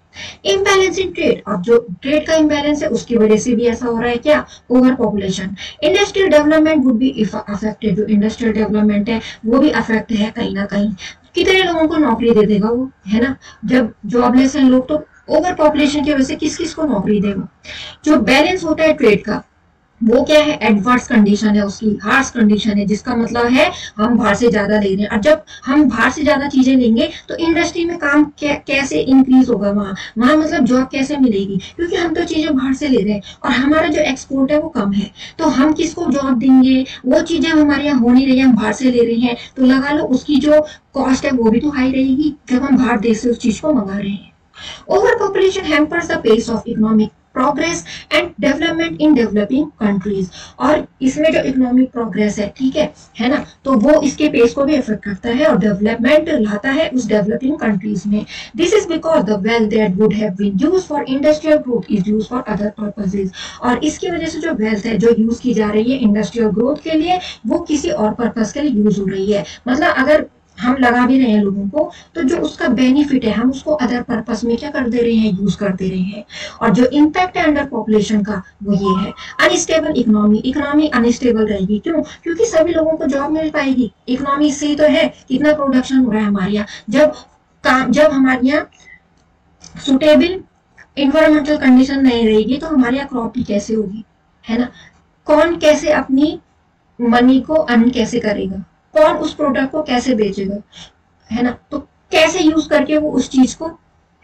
इम्बैलेंस इन ट्रेड, अब जो ट्रेड का इम्बैलेंस है उसकी वजह से भी ऐसा हो रहा है, क्या, over population. Industrial development would be affected, जो इंडस्ट्रियल डेवलपमेंट है वो भी अफेक्ट है कहीं ना कहीं। कितने लोगों को नौकरी दे देगा वो, है ना, जब जॉबलेस हैं लोग तो ओवर पॉपुलेशन की वजह से किस किस को नौकरी देगा। जो बैलेंस होता है ट्रेड का वो क्या है, एडवर्स कंडीशन है उसकी, हार्श कंडीशन है, जिसका मतलब है हम बाहर से ज्यादा ले रहे हैं, और जब हम बाहर से ज्यादा चीजें लेंगे तो इंडस्ट्री में काम कैसे इंक्रीज होगा, वहां मतलब जॉब कैसे मिलेगी, क्योंकि हम तो चीजें बाहर से ले रहे हैं और हमारा जो एक्सपोर्ट है वो कम है, तो हम किसको जॉब देंगे, वो चीजें हमारे यहाँ हो नहीं रही है, हम बाहर से ले रहे हैं, तो लगा लो उसकी जो कॉस्ट है वो भी तो हाई रहेगी जब हम बाहर देश से उस चीज को मंगा रहे हैं। Overpopulation hampers the pace of economic progress and development in developing countries, और इसमें जो इकोनॉमिक प्रोग्रेस है, ठीक है ना, तो वो इसके पेस को भी इफेक्ट करता है और डेवलपमेंट लाता है उस डेवलपिंग कंट्रीज में। This is because the wealth that would have been used for industrial growth is used for other purposes, और इसकी वजह से जो वेल्थ है जो यूज की जा रही है इंडस्ट्रियल ग्रोथ के लिए वो किसी और पर्पस के लिए यूज हो रही है। मतलब अगर हम लगा भी रहे हैं लोगों को तो जो उसका बेनिफिट है हम उसको अदर पर्पस में क्या कर दे रहे हैं, यूज कर दे रहे हैं। और जो इम्पैक्ट है अंडर पॉपुलेशन का वो ये है, अनस्टेबल इकोनॉमी, इकोनॉमी अनस्टेबल रहेगी। क्यों? क्योंकि सभी लोगों को जॉब मिल पाएगी, इकोनॉमी से ही तो है कितना प्रोडक्शन हो रहा है हमारे यहाँ। जब हमारे यहाँ सुटेबल इन्वायरमेंटल कंडीशन नहीं रहेगी तो हमारे यहाँ क्रॉप भी कैसे होगी, है ना, कौन कैसे अपनी मनी को अर्न कैसे करेगा, कौन उस प्रोडक्ट को कैसे बेचेगा, है ना, तो कैसे यूज करके वो उस चीज को,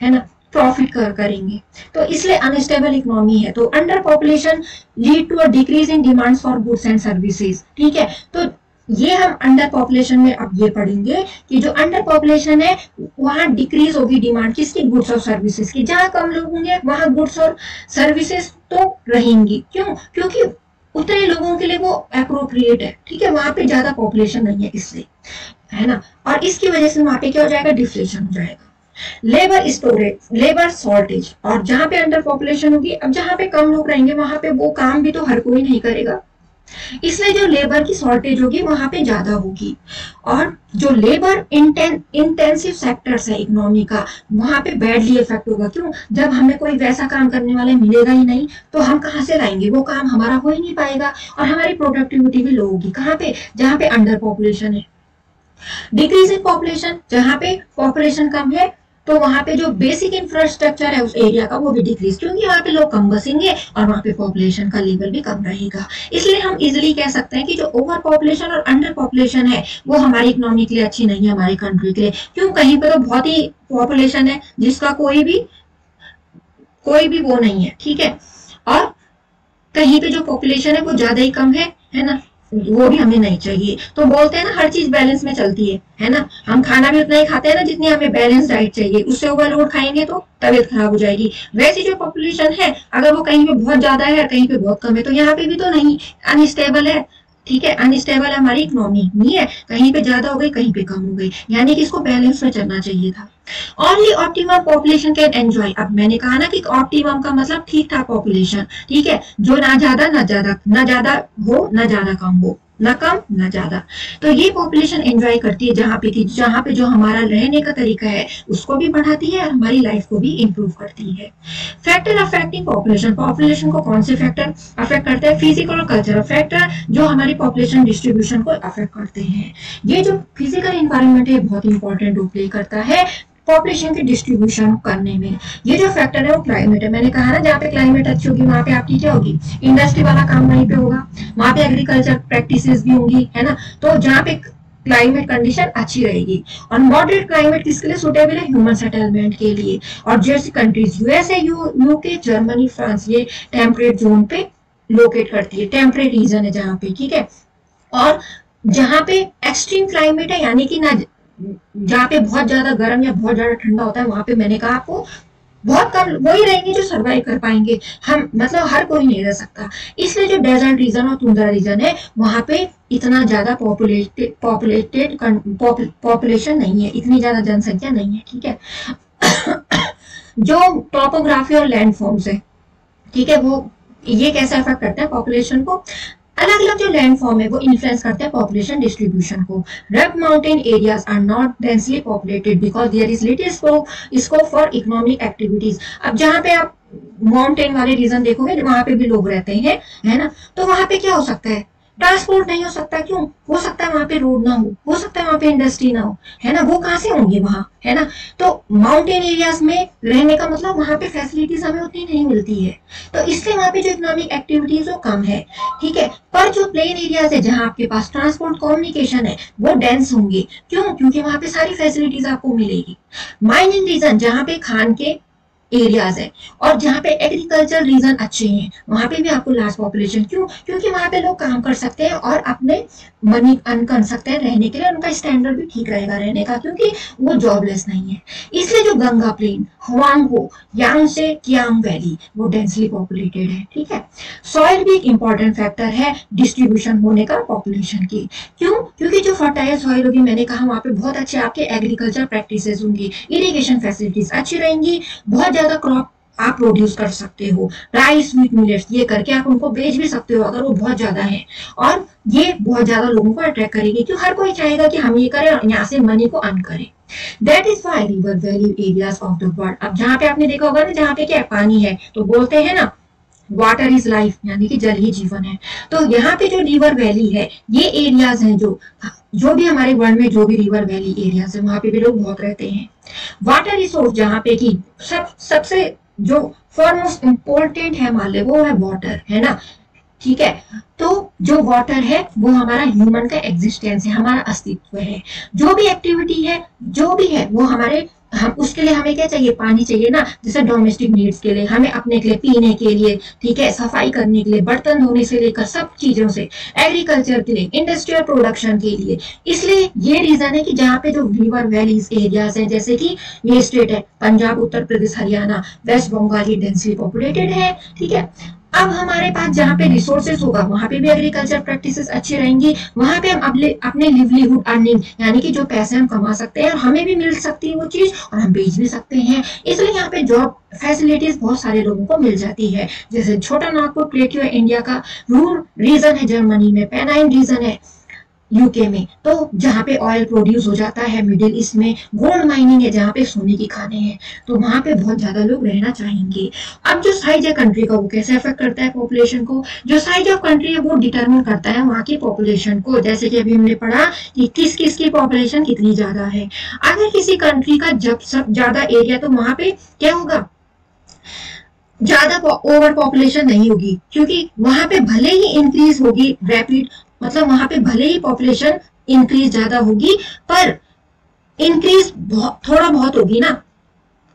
है ना, प्रॉफिट करेंगे। तो इसलिए अनस्टेबल इकोनॉमी है। तो under population lead to a decrease in demands for goods and services, ठीक है। तो ये हम अंडर पॉपुलेशन में अब ये पढ़ेंगे कि जो अंडर पॉपुलेशन है वहां डिक्रीज होगी डिमांड किसकी, गुड्स और सर्विसेज की। जहां कम लोग होंगे वहां गुड्स और सर्विसेज तो रहेंगी। क्यों? क्योंकि उतने लोगों के लिए वो अप्रोप्रिएट है, ठीक है, वहां पे ज्यादा पॉपुलेशन नहीं है इसलिए, है ना, और इसकी वजह से वहां पे क्या हो जाएगा, डिफ्लेशन हो जाएगा। लेबर स्टोरेज, लेबर शॉर्टेज, और जहां पे अंडर पॉपुलेशन होगी, अब जहां पे कम लोग रहेंगे वहां पे वो काम भी तो हर कोई नहीं करेगा, इसलिए जो लेबर की शॉर्टेज होगी वहां पे ज्यादा होगी। और जो लेबर इंटेंसिव सेक्टर्स है इकोनॉमी का वहां पे बैडली इफेक्ट होगा। क्यों? जब हमें कोई वैसा काम करने वाला मिलेगा ही नहीं तो हम कहाँ से लाएंगे, वो काम हमारा हो ही नहीं पाएगा और हमारी प्रोडक्टिविटी भी लो होगी। कहाँ पे? जहाँ पे अंडर पॉपुलेशन है। डिक्रीज इन पॉपुलेशन, जहाँ पे पॉपुलेशन कम है तो वहां पे जो बेसिक इंफ्रास्ट्रक्चर है उस एरिया का वो भी डिक्रीज, क्योंकि वहां पे लोग कम बसेंगे और वहां पे पॉपुलेशन का लेवल भी कम रहेगा। इसलिए हम इजिली कह सकते हैं कि जो ओवर पॉपुलेशन और अंडर पॉपुलेशन है वो हमारी इकोनॉमी के लिए अच्छी नहीं है, हमारी कंट्री के लिए। क्यों? कहीं पे तो बहुत ही पॉपुलेशन है जिसका कोई भी वो नहीं है, ठीक है, और कहीं पे जो पॉपुलेशन है वो ज्यादा ही कम है ना, वो भी हमें नहीं चाहिए। तो बोलते हैं ना हर चीज बैलेंस में चलती है ना। हम खाना भी उतना ही खाते हैं ना जितनी हमें बैलेंस डाइट चाहिए, उससे ओवरलोड खाएंगे तो तबीयत खराब हो जाएगी। वैसी जो पॉपुलेशन है अगर वो कहीं पे बहुत ज्यादा है कहीं पे बहुत कम है, तो यहाँ पे भी तो नहीं, अनस्टेबल है। ठीक है, अनस्टेबल है हमारी इकोनॉमी, नहीं है, कहीं पे ज्यादा हो गई कहीं पे कम हो गई, यानी कि इसको बैलेंस में चलना चाहिए था। Only optimum population can enjoy. अब मैंने कहा ना कि ऑप्टिमम का मतलब ठीक ठाक पॉपुलेशन, ठीक है, जो ना ज्यादा हो ना ज्यादा कम हो, ना कम ना ज्यादा। तो ये पॉपुलेशन एंजॉय करती है जहाँ पे जो हमारा रहने का तरीका है उसको भी बढ़ाती है और हमारी लाइफ को भी इंप्रूव करती है। फैक्टर अफेक्टिंग पॉपुलेशन, पॉपुलेशन को कौन से फैक्टर अफेक्ट करते हैं? फिजिकल और कल्चरल फैक्टर जो हमारी पॉपुलेशन डिस्ट्रीब्यूशन को अफेक्ट करते हैं। ये जो फिजिकल एनवायरमेंट है बहुत इंपॉर्टेंट रोल प्ले करता है पॉपुलेशन की डिस्ट्रीब्यूशन करने में। ये जो फैक्टर है वो क्लाइमेट है। मैंने कहा ना जहाँ पे क्लाइमेट अच्छी होगी वहां पे आपकी क्या होगी, इंडस्ट्री वाला काम वहीं पे होगा, वहां पे एग्रीकल्चर प्रैक्टिसेस भी होंगी, है ना। तो जहाँ पे क्लाइमेट कंडीशन अच्छी रहेगी। और मॉडरेट क्लाइमेट किसके लिए सुटेबल है? ह्यूमन सेटलमेंट के लिए। और जैसी countries USA, UK, Germany, France, ये टेम्परेट जोन पे लोकेट करती है, टेम्परेट रीजन है जहाँ पे, ठीक है। और जहाँ पे एक्सट्रीम क्लाइमेट है यानी कि ना जहाँ पे बहुत ज्यादा गर्म या बहुत ज्यादा ठंडा होता है, वहां पे मैंने कहा आपको बहुत कम वही रहेंगे जो सरवाइव कर पाएंगे। हम मतलब हर कोई नहीं रह सकता। इसलिए जो डेजर्ट रीजन और टुंड्रा रीजन है वहां पे इतना ज्यादा पॉपुलेशन नहीं है, इतनी ज्यादा जनसंख्या नहीं है, ठीक है। जो टॉपोग्राफी और लैंड फॉर्म्स है, ठीक है, वो ये कैसे अफेक्ट करते हैं पॉपुलेशन को? अलग अलग जो लैंड फॉर्म है वो इन्फ्लुएंस करते हैं पॉपुलेशन डिस्ट्रीब्यूशन को। Rough mountain areas are not densely populated because there is little scope for economic activities. अब जहाँ पे आप माउंटेन वाले रीजन देखोगे वहां पे भी लोग रहते हैं, है ना, तो वहां पे क्या हो सकता है? ट्रांसपोर्ट नहीं हो सकता। क्यों? हो सकता है वहां पे रोड ना हो सकता है वहां पे इंडस्ट्री ना हो, है ना, वो कहाँ से होंगे वहां, है ना। तो माउंटेन एरियाज में रहने का मतलब वहां पे फैसिलिटीज हमें उतनी नहीं मिलती है, तो इसलिए वहां पे जो इकोनॉमिक एक्टिविटीज वो कम है, ठीक है। पर जो प्लेन एरियाज है जहां आपके पास ट्रांसपोर्ट कम्युनिकेशन है वो डेंस होंगे। क्यों? क्योंकि वहां पे सारी फैसिलिटीज आपको मिलेगी। माइनिंग रीजन जहां पे खान के एरियाज है और जहाँ पे एग्रीकल्चर रीजन अच्छे हैं वहां पे भी आपको लार्ज पॉपुलेशन। क्यों? क्योंकि वहां पे लोग काम कर सकते हैं और अपने मनी अर्न कर सकते हैं रहने के लिए, उनका स्टैंडर्ड भी ठीक रहेगा रहने का क्योंकि वो जॉबलेस नहीं है। इसलिए जो Ganga plain, Huang He, Yangtze Kiang valley वो डेंसली पॉपुलेटेड है, ठीक है। सॉइल भी एक इंपॉर्टेंट फैक्टर है डिस्ट्रीब्यूशन होने का पॉपुलेशन की। क्यों? क्योंकि जो फर्टाइल सॉइल होगी, मैंने कहा वहां पे बहुत अच्छे आपके एग्रीकल्चर प्रैक्टिसेस होंगी, इरिगेशन फैसिलिटीज अच्छी रहेंगी, बहुत ज्यादा क्रॉप आप प्रोड्यूस कर सकते हो, राइस, व्हीट, मिलेट्स, ये करके आप उनको बेच भी सकते हो अगर वो बहुत ज्यादा है। और ये बहुत ज्यादा लोगों को अट्रैक्ट करेगी क्यों? हर कोई चाहेगा कि हम ये करें और यहाँ से मनी को अर्न करें। That is Wye river valley areas of the world. अब जहाँ पे आपने देखा होगा ना जहाँ पे क्या पानी है तो बोलते हैं ना वाटर इज लाइफ, यानी कि जल ही जीवन है। तो यहाँ पे जो रिवर वैली है ये एरियाज हैं जो भी हमारे वर्ल्ड में जो भी रिवर वैली एरियाज है वहां पे भी लोग बहुत रहते हैं। वाटर रिसोर्स जहाँ पे की सबसे जो फॉरमोस्ट इम्पोर्टेंट है मान ले वो है वाटर, है ना, ठीक है। तो जो वाटर है वो हमारा ह्यूमन का एग्जिस्टेंस है, हमारा अस्तित्व है। जो भी एक्टिविटी है जो भी है वो हम उसके लिए हमें क्या चाहिए? पानी चाहिए ना। जैसे डोमेस्टिक नीड्स के लिए हमें अपने के लिए पीने के लिए, ठीक है, सफाई करने के लिए, बर्तन धोने से लेकर सब चीजों से, एग्रीकल्चर के लिए, इंडस्ट्रियल प्रोडक्शन के लिए। इसलिए ये रीजन है कि जहाँ पे जो रिवर वैलीज एरियाज हैं जैसे कि ये स्टेट है पंजाब, उत्तर प्रदेश, हरियाणा, वेस्ट बंगाल, ये डेंसली पॉपुलेटेड है, ठीक है। अब हमारे पास जहाँ पे रिसोर्सेस होगा वहां पे भी एग्रीकल्चर प्रैक्टिसेस अच्छी रहेंगी, वहां पे हम अपने लिवलीहुड अर्निंग यानी कि जो पैसे हम कमा सकते हैं और हमें भी मिल सकती है वो चीज और हम बेच भी सकते हैं। इसलिए यहाँ पे जॉब फैसिलिटीज बहुत सारे लोगों को मिल जाती है। जैसे छोटा नागपुर प्लेट्यू है इंडिया का, रूर रीजन है जर्मनी में, पेनाइन रीजन है यूके में, तो जहाँ पे ऑयल प्रोड्यूस हो जाता है, मिडिल ईस्ट में गोल्ड माइनिंग है जहाँ पे सोने की खाने हैं, तो वहां पे बहुत ज्यादा लोग रहना चाहेंगे। अब जो साइज है कंट्री का वो कैसे अफेक्ट करता है पॉपुलेशन को? जो साइज ऑफ कंट्री है वो डिटरमिन करता है वहां की पॉपुलेशन को। जैसे कि अभी हमने पढ़ा कि किस किस की पॉपुलेशन कितनी ज्यादा है। अगर किसी कंट्री का जब सब ज्यादा एरिया तो वहां पे क्या होगा? ज्यादा ओवर पॉपुलेशन नहीं होगी क्योंकि वहां पे भले ही इंक्रीज होगी रैपिड, मतलब वहां पे भले ही पॉपुलेशन इंक्रीज ज्यादा होगी पर इंक्रीज थोड़ा बहुत होगी ना,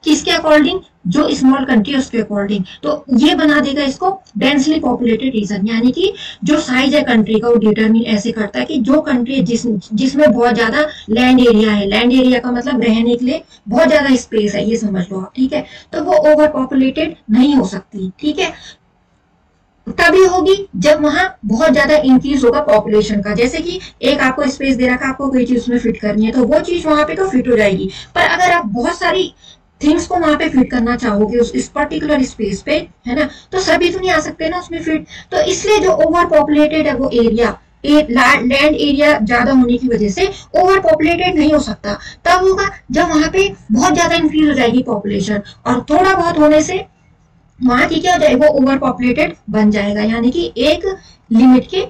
किसके अकॉर्डिंग, जो स्मॉल कंट्री है उसके अकॉर्डिंग। तो ये बना देगा इसको डेंसली पॉपुलेटेड रीजन, यानी कि जो साइज है कंट्री का वो डिटरमिन ऐसे करता है कि जो कंट्री जिसमें बहुत ज्यादा लैंड एरिया है, लैंड एरिया का मतलब रहने के लिए बहुत ज्यादा स्पेस है, ये समझ लो आप, ठीक है। तो वो ओवर पॉपुलेटेड नहीं हो सकती, ठीक है। तभी होगी जब वहां बहुत ज्यादा इंक्रीज होगा पॉपुलेशन का। जैसे कि एक आपको स्पेस दे रखा है, आपको कोई चीज उसमें फिट करनी है, तो वो चीज वहां पे तो फिट हो जाएगी। पर अगर आप बहुत सारी थिंग्स को वहां पे फिट करना चाहोगे इस पर्टिकुलर स्पेस पे, है ना, तो सभी तो नहीं आ सकते ना उसमें फिट। तो इसलिए जो ओवर पॉपुलेटेड है वो एरिया, लैंड एरिया ज्यादा होने की वजह से ओवर पॉपुलेटेड नहीं हो सकता। तब होगा जब वहां पे बहुत ज्यादा इंक्रीज हो जाएगी पॉपुलेशन, और थोड़ा बहुत होने से वहां की क्या हो जाएगा, ओवर पॉपुलेटेड बन जाएगा, यानी कि एक लिमिट के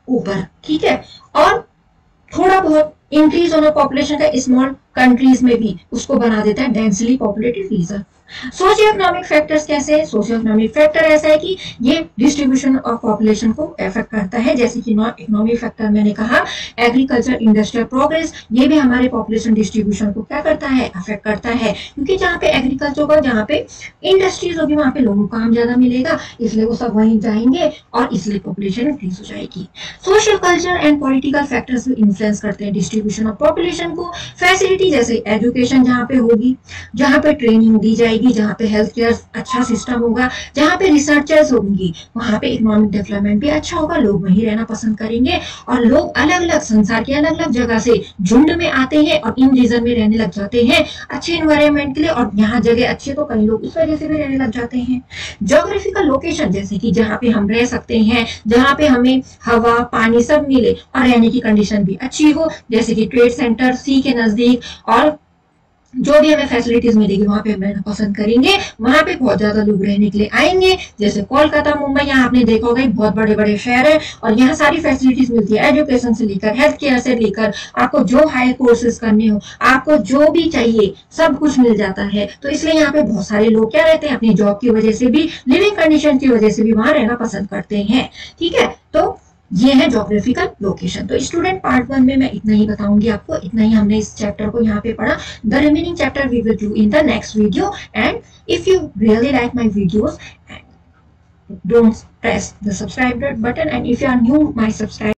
ऊपर, ठीक है। और थोड़ा बहुत इंक्रीज होना पॉपुलेशन का स्मॉल कंट्रीज में भी उसको बना देता है densely populated region. Socio economic factors कैसे है? सोशियो इकोनॉमिक फैक्टर ऐसा है कि ये डिस्ट्रीब्यूशन ऑफ पॉपुलेशन को अफेक्ट करता है। जैसे कि नॉन इकोनॉमिक फैक्टर मैंने कहा, एग्रीकल्चर, इंडस्ट्रियल प्रोग्रेस, ये भी हमारे पॉपुलेशन डिस्ट्रीब्यूशन को क्या करता है, अफेक्ट करता है। क्योंकि जहाँ पे एग्रीकल्चर होगा, जहाँ पे इंडस्ट्रीज होगी, वहां पे लोगों को काम ज्यादा मिलेगा, इसलिए वो सब वहीं जाएंगे और इसलिए पॉपुलेशन इंक्रीज हो जाएगी। Social, culture and political factors भी इन्फ्लुएंस करते हैं डिस्ट्रीब्यूशन ऑफ पॉपुलेशन को। फैसिलिटी जैसे एजुकेशन जहाँ पे होगी, जहाँ पे ट्रेनिंग दी जाएगी, जहाँ पे हेल्थ केयर अच्छा सिस्टम होगा, जहाँ पे रिसर्चर्स होंगी, वहां पे इकोनॉमिक डेवलपमेंट भी अच्छा होगा, लोग वहीं रहना पसंद करेंगे। और लोग अलग अलग संसार के अलग अलग जगह से झुंड में आते हैं और इन रीजन में रहने लग जाते हैं अच्छे इन्वायरमेंट के लिए, और यहाँ जगह अच्छी तो कई लोग इस वजह से भी रहने लग जाते हैं। ज्योग्राफिकल लोकेशन, जैसे कि जहाँ पे हम रह सकते हैं, जहाँ पे हमें हवा पानी सब मिले और रहने की कंडीशन भी अच्छी हो, जैसे कि ट्रेड सेंटर, सी के नजदीक, और जो भी हमें फैसिलिटीज मिलेगी वहां पे हम रहना पसंद करेंगे, वहां पे बहुत ज्यादा लोग रहने के लिए आएंगे। जैसे कोलकाता, मुंबई, यहाँ आपने देखा होगा बहुत बड़े बड़े शहर है और यहाँ सारी फैसिलिटीज मिलती है, एजुकेशन से लेकर हेल्थ केयर से लेकर आपको जो हाई कोर्सेज करने हो, आपको जो भी चाहिए सब कुछ मिल जाता है। तो इसलिए यहाँ पे बहुत सारे लोग क्या रहते हैं, अपनी जॉब की वजह से भी, लिविंग कंडीशन की वजह से भी वहां रहना पसंद करते हैं, ठीक है। तो ये है ज्योग्राफिकल लोकेशन। तो स्टूडेंट पार्ट 1 में मैं इतना ही बताऊंगी आपको, इतना ही हमने इस चैप्टर को यहाँ पे पढ़ा। The remaining chapter we will do in the next video. And if you really like my videos, don't press the subscribe button, and if you are new my subscribe